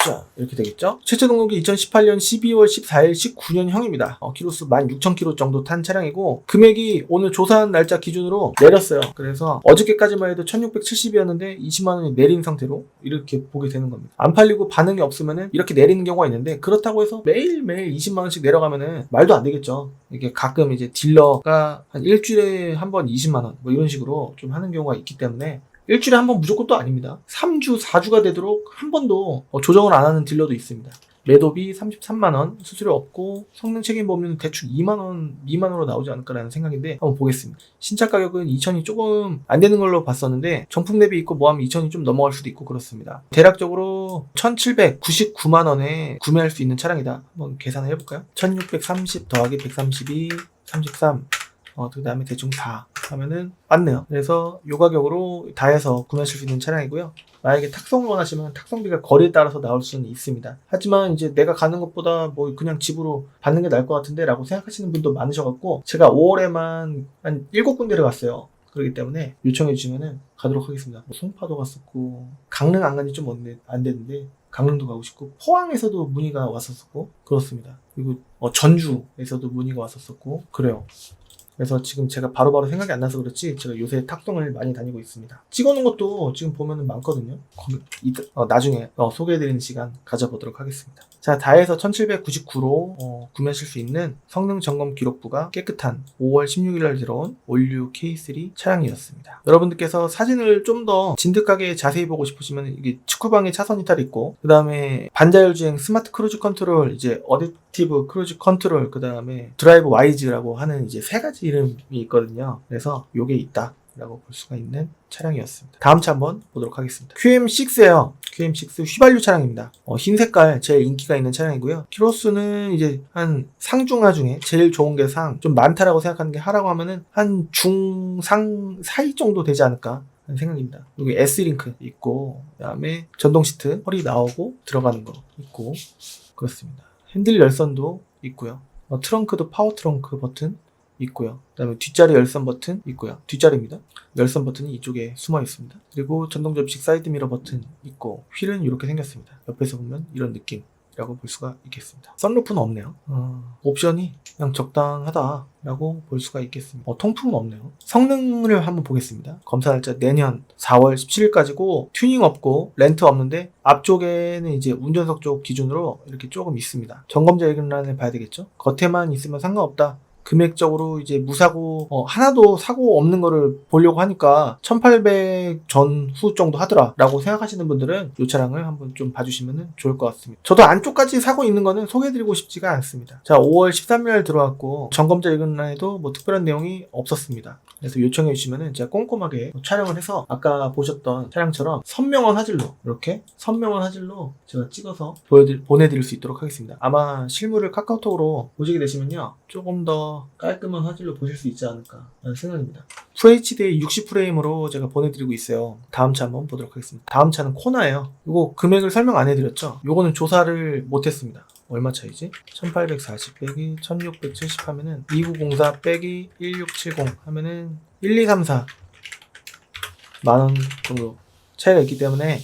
A: 자, 이렇게 되겠죠? 최초 등록이 2018년 12월 14일 19년형입니다. 키로수 16,000km 정도 탄 차량이고 금액이 오늘 조사한 날짜 기준으로 내렸어요. 그래서 어저께까지만 해도 1,670이었는데 20만원이 내린 상태로 이렇게 보게 되는 겁니다. 안 팔리고 반응이 없으면은 이렇게 내리는 경우가 있는데 그렇다고 해서 매일매일 20만원씩 내려가면은 말도 안 되겠죠. 이게 가끔 이제 딜러가 한 일주일에 한 번 20만원 뭐 이런 식으로 좀 하는 경우가 있기 때문에 일주일에 한 번 무조건 또 아닙니다. 3주, 4주가 되도록 한 번도 조정을 안 하는 딜러도 있습니다. 매도비 33만원, 수수료 없고 성능 책임 보험료는 대충 2만원 미만으로 나오지 않을까라는 생각인데 한번 보겠습니다. 신차 가격은 2천이 조금 안 되는 걸로 봤었는데 정품 대비 있고 뭐하면 2천이 좀 넘어갈 수도 있고 그렇습니다. 대략적으로 1,799만원에 구매할 수 있는 차량이다. 한번 계산을 해볼까요? 1,630 더하기 132, 33 그 다음에 대충 4 하면은 맞네요. 그래서 이 가격으로 다해서 구매하실 수 있는 차량이고요. 만약에 탁송을 원하시면 탁송비가 거리에 따라서 나올 수는 있습니다. 하지만 이제 내가 가는 것보다 뭐 그냥 집으로 받는 게 나을 것 같은데 라고 생각하시는 분도 많으셔갖고 제가 5월에만 한 7군데를 갔어요. 그렇기 때문에 요청해 주시면은 가도록 하겠습니다. 뭐 송파도 갔었고 강릉 안 간지 좀 안 됐는데 강릉도 가고 싶고 포항에서도 문의가 왔었고 그렇습니다. 그리고 전주에서도 문의가 왔었고 그래요. 그래서 지금 제가 바로바로 생각이 안 나서 그렇지 제가 요새 탁송을 많이 다니고 있습니다. 찍어놓은 것도 지금 보면은 많거든요. 나중에 소개해드리는 시간 가져보도록 하겠습니다. 자, 다해서 1799로 구매하실 수 있는 성능 점검 기록부가 깨끗한 5월 16일날 들어온 올류 K3 차량이었습니다. 여러분들께서 사진을 좀 더 진득하게 자세히 보고 싶으시면 이게 측후방에 차선 이탈이 있고 그 다음에 반자율 주행 스마트 크루즈 컨트롤 이제 어댑티브 크루즈 컨트롤 그 다음에 드라이브 와이즈라고 하는 이제 3가지 이름이 있거든요. 그래서 요게 있다 라고 볼 수가 있는 차량이었습니다. 다음 차 한번 보도록 하겠습니다. QM6예요. QM6 휘발유 차량입니다. 흰 색깔 제일 인기가 있는 차량이고요. 키로수는 이제 한 상중하 중에 제일 좋은 게 좀 많다라고 생각하는 게 하라고 하면은 한 중상 사이 정도 되지 않을까 하는 생각입니다. 여기 S링크 있고 그다음에 전동 시트 허리 나오고 들어가는 거 있고 그렇습니다. 핸들 열선도 있고요. 트렁크도 파워 트렁크 버튼 있고요. 그 다음에 뒷자리 열선 버튼 있고요. 뒷자리입니다. 열선 버튼이 이쪽에 숨어 있습니다. 그리고 전동 접이식 사이드 미러 버튼 있고 휠은 이렇게 생겼습니다. 옆에서 보면 이런 느낌이라고 볼 수가 있겠습니다. 선루프는 없네요. 옵션이 그냥 적당하다라고 볼 수가 있겠습니다. 통풍은 없네요. 성능을 한번 보겠습니다. 검사 날짜 내년 4월 17일까지고 튜닝 없고 렌트 없는데 앞쪽에는 이제 운전석 쪽 기준으로 이렇게 조금 있습니다. 점검자 의견란을 봐야 되겠죠. 겉에만 있으면 상관없다. 금액적으로 이제 무사고 하나도 사고 없는 거를 보려고 하니까 1800 전후 정도 하더라 라고 생각하시는 분들은 이 차량을 한번 좀 봐주시면 좋을 것 같습니다. 저도 안쪽까지 사고 있는 거는 소개해드리고 싶지가 않습니다. 자, 5월 13일 들어왔고 점검자 의견란에도 뭐 특별한 내용이 없었습니다. 그래서 요청해 주시면은 제가 꼼꼼하게 촬영을 해서 아까 보셨던 차량처럼 선명한 화질로 이렇게 선명한 화질로 제가 찍어서 보내드릴 수 있도록 하겠습니다. 아마 실물을 카카오톡으로 보시게 되시면요 조금 더 깔끔한 화질로 보실 수 있지 않을까 하는 생각입니다. FHD 60프레임으로 제가 보내드리고 있어요. 다음 차 한번 보도록 하겠습니다. 다음 차는 코나예요. 이거 금액을 설명 안 해드렸죠? 요거는 조사를 못했습니다. 얼마 차이지? 1840 빼기 1670 하면은 2904 빼기 1670 하면은 1234 만원 정도 차이가 있기 때문에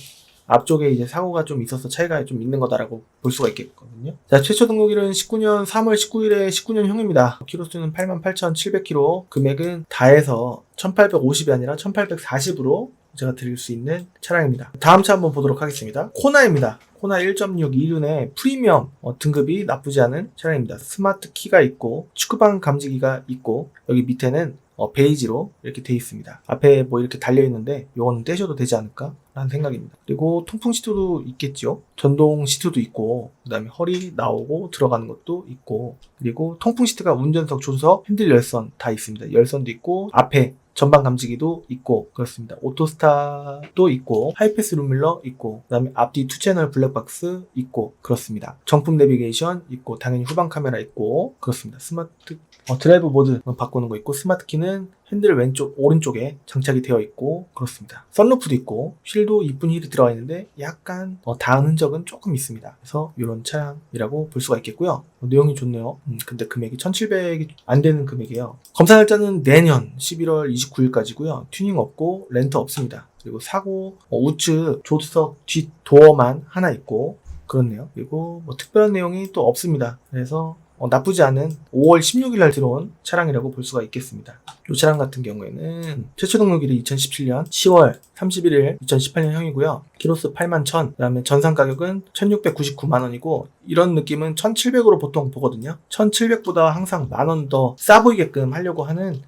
A: 앞쪽에 이제 사고가 좀 있어서 차이가 좀 있는 거다라고 볼 수가 있겠거든요. 자, 최초 등록일은 19년 3월 19일에 19년형입니다. 키로수는 88,700km, 금액은 다해서 1850이 아니라 1840으로 제가 드릴 수 있는 차량입니다. 다음 차 한번 보도록 하겠습니다. 코나입니다. 코나 1.6 2륜의 프리미엄 등급이 나쁘지 않은 차량입니다. 스마트 키가 있고 축구방 감지기가 있고 여기 밑에는 베이지로 이렇게 돼 있습니다. 앞에 뭐 이렇게 달려 있는데 이거는 떼셔도 되지 않을까 라는 생각입니다. 그리고 통풍 시트도 있겠죠. 전동 시트도 있고 그 다음에 허리 나오고 들어가는 것도 있고 그리고 통풍 시트가 운전석, 조수석, 핸들 열선 다 있습니다. 열선도 있고 앞에 전방 감지기도 있고 그렇습니다. 오토스타도 있고 하이패스 룸밀러 있고 그 다음에 앞뒤 2채널 블랙박스 있고 그렇습니다. 정품 내비게이션 있고 당연히 후방 카메라 있고 그렇습니다. 스마트 드라이브 모드 바꾸는 거 있고 스마트 키는 핸들 왼쪽 오른쪽에 장착이 되어 있고 그렇습니다. 선루프도 있고 휠도 이쁜 휠이 들어가 있는데 약간 닿은 흔적은 조금 있습니다. 그래서 이런 차량이라고 볼 수가 있겠고요. 내용이 좋네요. 근데 금액이 1700이 안 되는 금액이에요. 검사 날짜는 내년 11월 29일까지고요. 튜닝 없고 렌트 없습니다. 그리고 사고 우측 조수석 뒷 도어만 하나 있고 그렇네요. 그리고 뭐 특별한 내용이 또 없습니다. 그래서 나쁘지 않은 5월 16일 날 들어온 차량이라고 볼 수가 있겠습니다. 이 차량 같은 경우에는 최초 등록일이 2017년 10월 31일 2018년형이고요. 키로수 81,000, 그 다음에 전산 가격은 1699만원이고 이런 느낌은 1700으로 보통 보거든요. 1700보다 항상 만원 더 싸 보이게끔 하려고 하는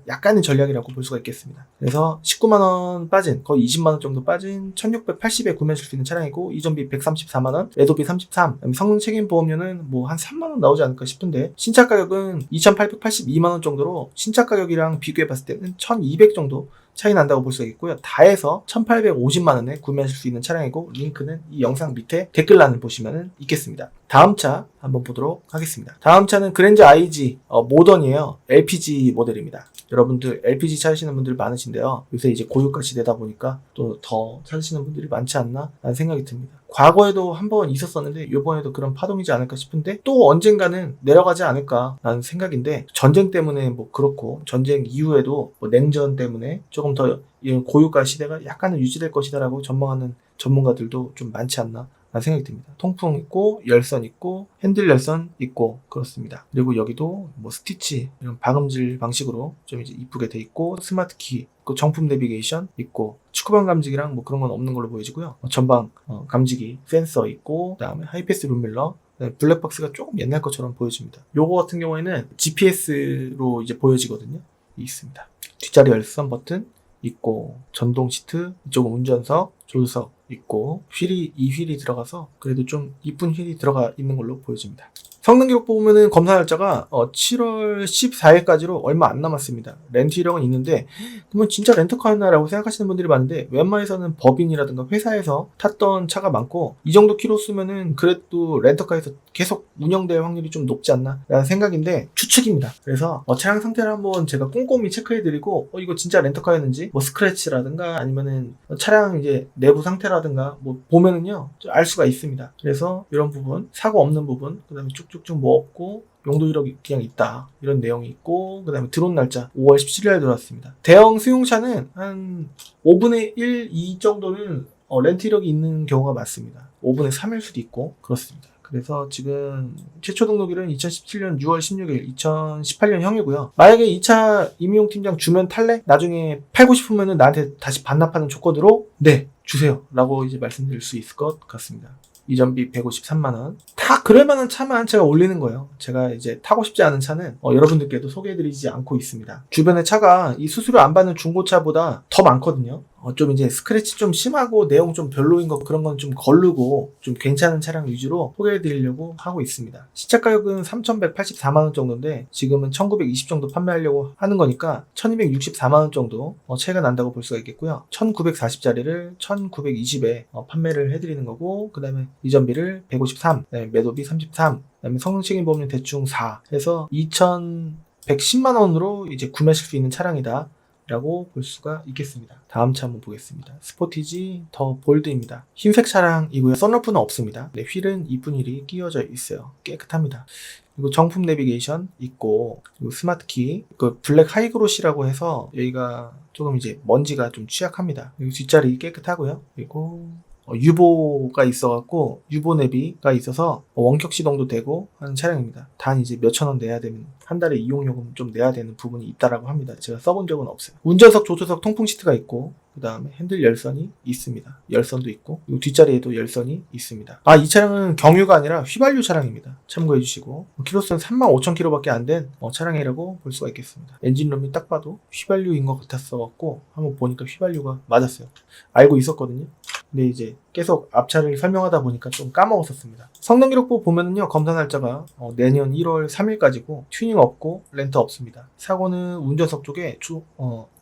A: 약간의 전략이라고 볼 수가 있겠습니다. 그래서 19만원 빠진 거의 20만원 정도 빠진 1680에 구매하실 수 있는 차량이고 이전비 134만원, 매도비 33, 성능 책임 보험료는 뭐 한 3만원 나오지 않을까 싶은데 신차 가격은 2882만원 정도로 신차 가격이랑 비교해 봤을 때는 1200 정도 차이 난다고 볼 수 있겠고요. 다해서 1850만원에 구매하실 수 있는 차량이고 링크는 이 영상 밑에 댓글란을 보시면 있겠습니다. 다음 차 한번 보도록 하겠습니다. 다음 차는 그랜저 IG 모던이에요. LPG 모델입니다. 여러분들 LPG 찾으시는 분들 많으신데요. 요새 이제 고유가 시대다 보니까 또 더 찾으시는 분들이 많지 않나 라는 생각이 듭니다. 과거에도 한번 있었었는데 이번에도 그런 파동이지 않을까 싶은데 또 언젠가는 내려가지 않을까 라는 생각인데, 전쟁 때문에 뭐 그렇고 전쟁 이후에도 뭐 냉전 때문에 조금 더 이런 고유가 시대가 약간은 유지될 것이다 라고 전망하는 전문가들도 좀 많지 않나 라는 생각이 듭니다. 통풍 있고 열선 있고 핸들 열선 있고 그렇습니다. 그리고 여기도 뭐 스티치 이런 박음질 방식으로 좀 이제 이쁘게 돼 있고, 스마트 키, 그 정품 내비게이션 있고, 축구방 감지기랑 뭐 그런 건 없는 걸로 보여지고요. 전방 감지기 센서 있고, 그다음에 하이패스 룸밀러, 블랙박스가 조금 옛날 것처럼 보여집니다. 요거 같은 경우에는 GPS로 이제 보여지거든요. 있습니다. 뒷자리 열선 버튼 있고, 전동 시트, 이쪽은 운전석, 조수석 있고, 이 휠이 들어가서 그래도 좀 이쁜 휠이 들어가 있는 걸로 보여집니다. 성능 기록 보면은 검사 날짜가 7월 14일까지로 얼마 안 남았습니다. 렌트 이력은 있는데, 그러면 진짜 렌터카였나라고 생각하시는 분들이 많은데, 웬만해서는 법인이라든가 회사에서 탔던 차가 많고, 이 정도 키로 쓰면은 그래도 렌터카에서 계속 운영될 확률이 좀 높지 않나 라는 생각인데, 추측입니다. 그래서 차량 상태를 한번 제가 꼼꼼히 체크해드리고, 이거 진짜 렌터카였는지, 뭐 스크래치라든가 아니면은 차량 이제 내부 상태라든가 뭐 보면은요 알 수가 있습니다. 그래서 이런 부분, 사고 없는 부분, 그 다음에 쭉쭉쭉 뭐 없고 용도 이력이 그냥 있다 이런 내용이 있고, 그 다음에 들어온 날짜 5월 17일에 들어왔습니다. 대형 수용차는 한 5분의 1, 2 정도는 렌트 이력이 있는 경우가 많습니다. 5분의 3일 수도 있고 그렇습니다. 그래서 지금 최초 등록일은 2017년 6월 16일 2018년형이고요. 만약에 이 차 임의용 팀장 주면 탈래? 나중에 팔고 싶으면 나한테 다시 반납하는 조건으로 네 주세요 라고 이제 말씀드릴 수 있을 것 같습니다. 이전비 153만원. 다 그럴만한 차만 제가 올리는 거예요. 제가 이제 타고 싶지 않은 차는 여러분들께도 소개해드리지 않고 있습니다. 주변에 차가 이 수수료 안 받는 중고차보다 더 많거든요. 좀 이제 스크래치 좀 심하고 내용 좀 별로인 거 그런 건 좀 거르고 좀 괜찮은 차량 위주로 소개해드리려고 하고 있습니다. 시차 가격은 3,184만원 정도인데 지금은 1,920 정도 판매하려고 하는 거니까 1,264만원 정도 차이가 난다고 볼 수가 있겠고요. 1,940짜리를 1,920에 판매를 해드리는 거고, 그 다음에 이전비를 153, 그 다음에 매도비 33, 그 다음에 성능책임보험료 대충 4 해서 2,110만원으로 이제 구매하실 수 있는 차량이다 라고 볼 수가 있겠습니다. 다음 차 한번 보겠습니다. 스포티지 더 볼드입니다. 흰색 차량이고요. 선루프는 없습니다. 네, 휠은 이쁜 휠이 끼워져 있어요. 깨끗합니다. 그리고 정품 내비게이션 있고, 그리고 스마트 키, 그 블랙 하이그로시라고 해서 여기가 조금 이제 먼지가 좀 취약합니다. 그리고 뒷자리 깨끗하고요. 그리고 유보가 있어갖고 유보 내비가 있어서 원격 시동도 되고 하는 차량입니다. 단 이제 몇천 원 내야 되는, 한 달에 이용요금 좀 내야 되는 부분이 있다라고 합니다. 제가 써본 적은 없어요. 운전석, 조수석 통풍 시트가 있고, 그 다음에 핸들 열선이 있습니다. 열선도 있고, 그리고 뒷자리에도 열선이 있습니다. 이 차량은 경유가 아니라 휘발유 차량입니다. 참고해 주시고, 키로수는 35,000km밖에 안 된 차량이라고 볼 수가 있겠습니다. 엔진룸이 딱 봐도 휘발유인 것 같았어갖고 한번 보니까 휘발유가 맞았어요. 알고 있었거든요. 근데 이제 계속 앞차를 설명하다 보니까 좀 까먹었었습니다. 성능 기록부 보면은요, 검사 날짜가 내년 1월 3일까지고 튜닝 없고 렌트 없습니다. 사고는 운전석 쪽에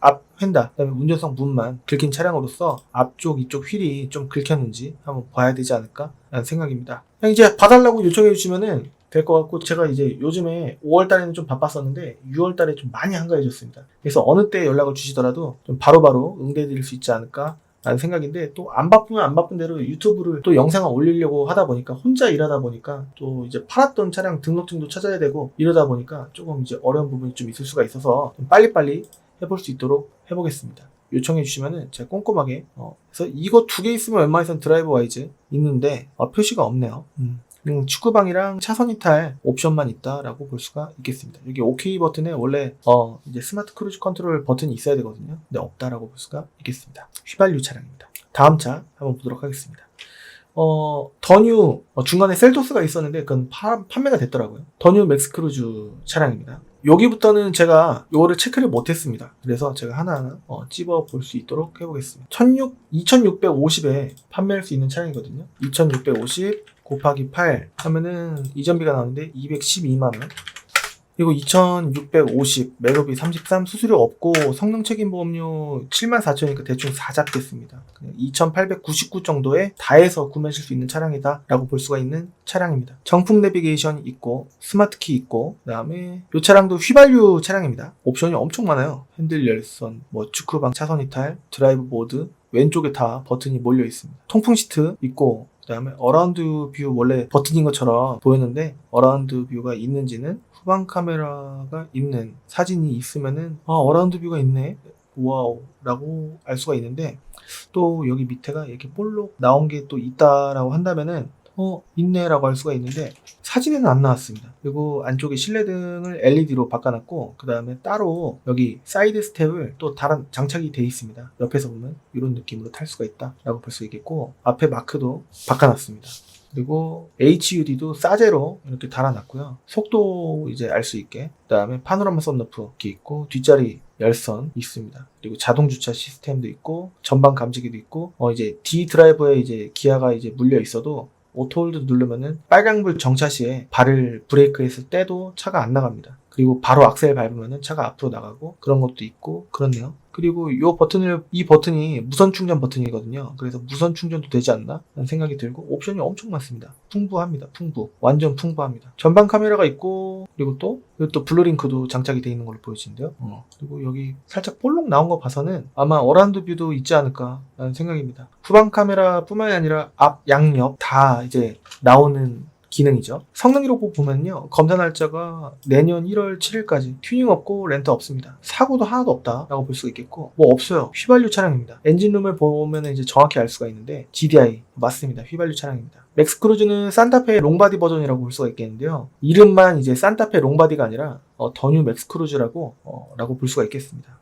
A: 앞 휀다, 그다음에 운전석 문만 긁힌 차량으로서 앞쪽 이쪽 휠이 좀 긁혔는지 한번 봐야 되지 않을까 라는 생각입니다. 그냥 이제 봐달라고 요청해 주시면은 될 것 같고, 제가 이제 요즘에 5월달에는 좀 바빴었는데 6월달에 좀 많이 한가해졌습니다. 그래서 어느 때 연락을 주시더라도 좀 바로바로 응대해드릴 수 있지 않을까 라는 생각인데, 또 안 바쁘면 안 바쁜 대로 유튜브를 또 영상을 올리려고 하다 보니까, 혼자 일하다 보니까 또 이제 팔았던 차량 등록증도 찾아야 되고 이러다 보니까 조금 이제 어려운 부분이 좀 있을 수가 있어서 좀 빨리빨리 해볼 수 있도록 해보겠습니다. 요청해 주시면은 제가 꼼꼼하게 그래서 이거 2개 있으면 웬만해선 드라이버 와이즈 있는데 표시가 없네요. 그리고 축구방이랑 차선 이탈 옵션만 있다라고 볼 수가 있겠습니다. 여기 OK 버튼에 원래 이제 스마트 크루즈 컨트롤 버튼이 있어야 되거든요. 근데 없다라고 볼 수가 있겠습니다. 휘발유 차량입니다. 다음 차 한번 보도록 하겠습니다. 더뉴 중간에 셀토스가 있었는데 그건 판매가 됐더라고요. 더뉴 맥스 크루즈 차량입니다. 여기부터는 제가 이거를 체크를 못했습니다. 그래서 제가 하나하나 찝어 볼 수 있도록 해보겠습니다. 2650에 판매할 수 있는 차량이거든요. 2650 곱하기 8 하면은 이전비가 나오는데 212만원. 그리고 2650, 매도비 33, 수수료 없고 성능 책임 보험료 74,000이니까 대충 4 잡겠습니다. 2899 정도에 다 해서 구매하실 수 있는 차량이다 라고 볼 수가 있는 차량입니다. 정품 내비게이션 있고 스마트키 있고, 그 다음에 이 차량도 휘발유 차량입니다. 옵션이 엄청 많아요. 핸들 열선, 주크방 차선 이탈, 드라이브 모드, 왼쪽에 다 버튼이 몰려 있습니다. 통풍 시트 있고, 그 다음에 어라운드 뷰, 원래 버튼인 것처럼 보였는데 어라운드 뷰가 있는지는 후방 카메라가 있는 사진이 있으면은 어라운드 뷰가 있네, 와우 라고 알 수가 있는데, 또 여기 밑에가 이렇게 볼록 나온 게 또 있다라고 한다면은 있네 라고 할 수가 있는데 사진에는 안 나왔습니다. 그리고 안쪽에 실내등을 LED로 바꿔놨고, 그 다음에 따로 여기 사이드 스텝을 또 다른 장착이 되어 있습니다. 옆에서 보면 이런 느낌으로 탈 수가 있다 라고 볼 수 있겠고, 앞에 마크도 바꿔놨습니다. 그리고 HUD도 싸제로 이렇게 달아놨고요. 속도 이제 알 수 있게. 그 다음에 파노라마 썬루프 이렇게 있고, 뒷자리 열선 있습니다. 그리고 자동 주차 시스템도 있고, 전방 감지기도 있고, 이제 D 드라이브에 이제 기아가 이제 물려 있어도 오토홀드 누르면은 빨간불 정차 시에 발을 브레이크 했을 때도 차가 안 나갑니다. 그리고 바로 악셀 밟으면은 차가 앞으로 나가고, 그런 것도 있고 그렇네요. 그리고 이 버튼이 무선 충전 버튼이거든요. 그래서 무선 충전도 되지 않나 라는 생각이 들고, 옵션이 엄청 많습니다. 풍부합니다. 완전 풍부합니다. 전방 카메라가 있고, 그리고 또 블루링크도 장착이 되어 있는 걸로 보여지는데요. 그리고 여기 살짝 볼록 나온 거 봐서는 아마 어라운드 뷰도 있지 않을까 라는 생각입니다. 후방 카메라 뿐만이 아니라 앞, 양옆 다 이제 나오는 기능이죠. 성능 기록 보면요, 검사 날짜가 내년 1월 7일까지, 튜닝 없고 렌트 없습니다. 사고도 하나도 없다라고 볼 수가 있겠고, 없어요. 휘발유 차량입니다. 엔진룸을 보면 이제 정확히 알 수가 있는데 GDI 맞습니다. 휘발유 차량입니다. 맥스크루즈는 산타페 롱바디 버전이라고 볼 수가 있겠는데요. 이름만 이제 산타페 롱바디가 아니라 더 뉴 맥스크루즈라고 볼 수가 있겠습니다.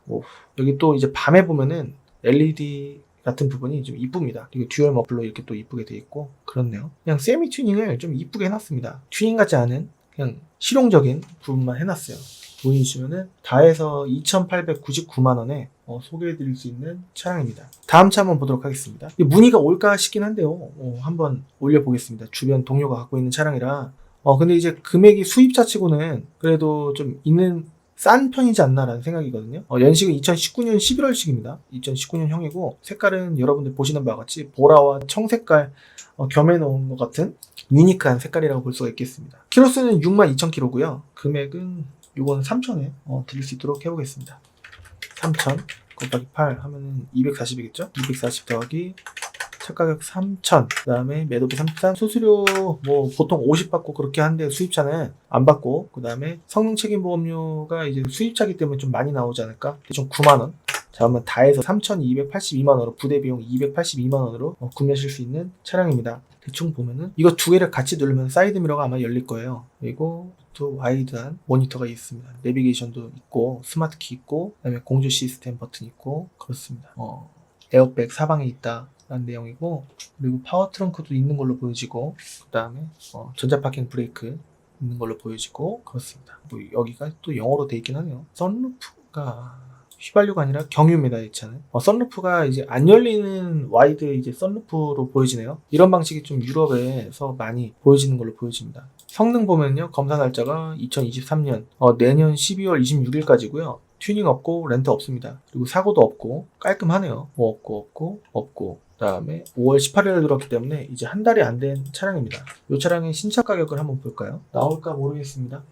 A: 여기 또 이제 밤에 보면은 LED 같은 부분이 좀 이쁩니다. 그리고 듀얼 머플러 이렇게 또 이쁘게 돼 있고 그렇네요. 그냥 세미 튜닝을 좀 이쁘게 해놨습니다. 튜닝 같지 않은 그냥 실용적인 부분만 해놨어요. 보이시면은 다 해서 2,899만원에 소개해드릴 수 있는 차량입니다. 다음 차 한번 보도록 하겠습니다. 문의가 올까 싶긴 한데요. 한번 올려보겠습니다. 주변 동료가 갖고 있는 차량이라. 근데 이제 금액이 수입차 치고는 그래도 좀 있는 싼 편이지 않나라는 생각이거든요. 연식은 2019년 11월식입니다. 2019년형이고, 색깔은 여러분들 보시는 바와 같이 보라와 청색깔 겸해놓은 것 같은 유니크한 색깔이라고 볼 수가 있겠습니다. 키로수는 62,000km고요. 금액은 이건 3,000에 드릴 수 있도록 해보겠습니다. 3,000 곱하기 8 하면은 240이겠죠? 240 더하기 차가격 3,000, 그 다음에 매도비 33, 수수료 보통 50 받고 그렇게 하는데 수입차는 안 받고, 그 다음에 성능 책임 보험료가 이제 수입차기 때문에 좀 많이 나오지 않을까? 좀 9만원. 자, 그러면 다 해서 3,282만원으로, 부대 비용 282만원으로 구매하실 수 있는 차량입니다. 대충 보면은 이거 두 개를 같이 누르면 사이드 미러가 아마 열릴 거예요. 그리고 또 와이드한 모니터가 있습니다. 내비게이션도 있고, 스마트키 있고, 그 다음에 공조 시스템 버튼 있고 그렇습니다. 에어백 사방에 있다 라는 내용이고, 그리고 파워 트렁크도 있는 걸로 보여지고, 그 다음에 전자 파킹 브레이크 있는 걸로 보여지고 그렇습니다. 여기가 또 영어로 돼 있긴 하네요. 썬루프가 휘발유가 아니라 경유입니다. 이 차는 썬루프가 이제 안 열리는 와이드 이제 썬루프로 보여지네요. 이런 방식이 좀 유럽에서 많이 보여지는 걸로 보여집니다. 성능 보면요, 검사 날짜가 2023년 내년 12월 26일까지고요. 튜닝 없고 렌트 없습니다. 그리고 사고도 없고 깔끔하네요. 없고 그 다음에 5월 18일에 들어왔기 때문에 이제 한 달이 안 된 차량입니다. 이 차량의 신차 가격을 한번 볼까요? 나올까 모르겠습니다.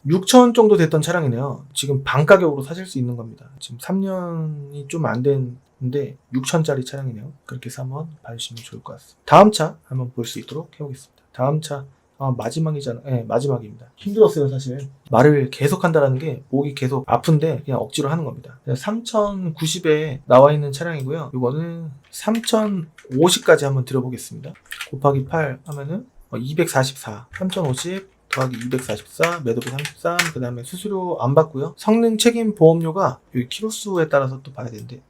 A: 6,000원 정도 됐던 차량이네요. 지금 반 가격으로 사실 수 있는 겁니다. 지금 3년이 좀 안 됐는데 6,000짜리 차량이네요. 그렇게 해서 한번 봐주시면 좋을 것 같습니다. 다음 차 한번 볼 수 있도록 해보겠습니다. 다음 차 마지막이잖아. 네, 마지막입니다. 힘들었어요, 사실. 말을 계속 한다는 게 목이 계속 아픈데 그냥 억지로 하는 겁니다. 3,090에 나와 있는 차량이고요. 이거는 3,050까지 한번 들어보겠습니다. 곱하기 8 하면은 244, 3,050 더하기 244, 매도비 33, 그 다음에 수수료 안 받고요. 성능 책임 보험료가 여기 키로수에 따라서 또 봐야 되는데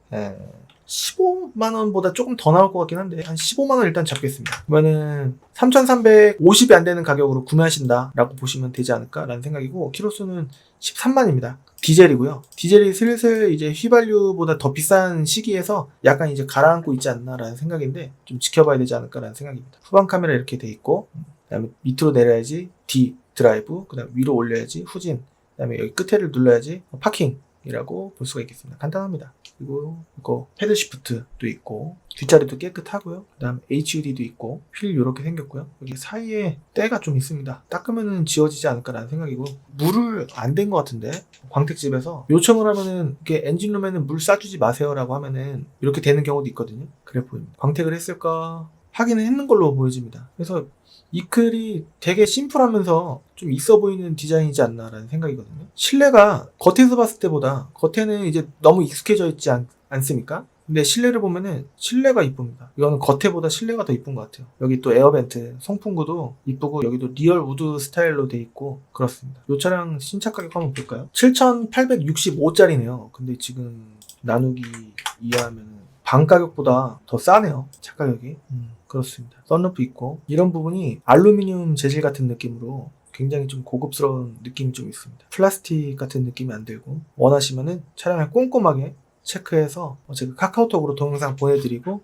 A: 15만원보다 조금 더 나올 것 같긴 한데 한 15만원 일단 잡겠습니다. 그러면은 3,350이 안 되는 가격으로 구매하신다 라고 보시면 되지 않을까 라는 생각이고, 키로수는 13만입니다. 디젤이고요. 디젤이 슬슬 이제 휘발유보다 더 비싼 시기에서 약간 이제 가라앉고 있지 않나 라는 생각인데 좀 지켜봐야 되지 않을까 라는 생각입니다. 후방 카메라 이렇게 돼 있고, 그 다음에 밑으로 내려야지 D 드라이브, 그 다음에 위로 올려야지 후진 그다음에 여기 끝에를 눌러야지 파킹이라고 볼 수가 있겠습니다. 간단합니다. 그리고 이거 패들 시프트도 있고 뒷자리도 깨끗하고요. 그다음 HUD도 있고 휠 이렇게 생겼고요. 여기 사이에 때가 좀 있습니다. 닦으면은 지워지지 않을까라는 생각이고 물을 안 댄 것 같은데 광택집에서 요청을 하면은 이렇게 엔진룸에는 물 싸주지 마세요라고 하면은 이렇게 되는 경우도 있거든요. 그래 보입니다. 광택을 했을까? 하기는 했는 걸로 보여집니다. 그래서 이클이 되게 심플하면서 좀 있어 보이는 디자인이지 않나라는 생각이거든요. 실내가 겉에서 봤을 때보다 겉에는 이제 너무 익숙해져 있지 않습니까? 근데 실내를 보면은 실내가 이쁩니다. 이거는 겉에보다 실내가 더 이쁜 것 같아요. 여기 또 에어벤트, 송풍구도 이쁘고 여기도 리얼 우드 스타일로 돼 있고 그렇습니다. 이 차량 신차 가격 한번 볼까요? 7,865짜리네요. 근데 지금 나누기 이해하면 반 가격보다 더 싸네요. 차 가격이. 그렇습니다. 썬루프 있고 이런 부분이 알루미늄 재질 같은 느낌으로 굉장히 좀 고급스러운 느낌이 좀 있습니다. 플라스틱 같은 느낌이 안 들고 원하시면은 차량을 꼼꼼하게 체크해서 제가 카카오톡으로 동영상 보내드리고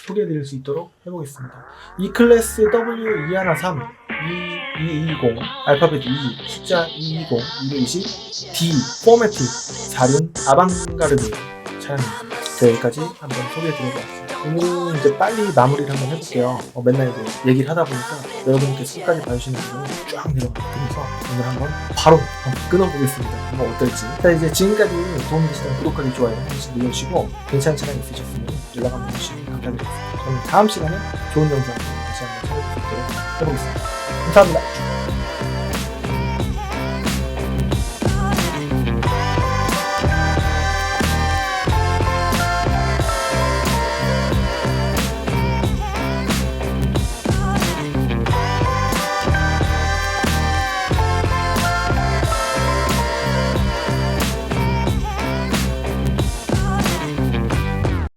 A: 소개해드릴 수 있도록 해보겠습니다. E클래스 W213 2220 알파벳 2 숫자 220 220 D 포매틱 4륜 아방가르드 차량입니다. 여기까지 한번 소개해드려봤습니다. 오늘은 이제 빨리 마무리를 한번 해볼게요. 맨날 이제 얘기를 하다 보니까 여러분께서 끝까지 봐주시는 분이 쫙 내려가서 오늘 한번 바로 끊어보겠습니다. 한번 어떨지. 자, 이제 지금까지 도움이 되시다면 구독하기, 좋아요 한 번씩 눌러주시고 괜찮은 차량 있으셨으면 연락 한번 주시면 감사드리겠습니다. 저는 다음 시간에 좋은 영상으로 다시 한번 찾아뵙도록 해보겠습니다. 감사합니다.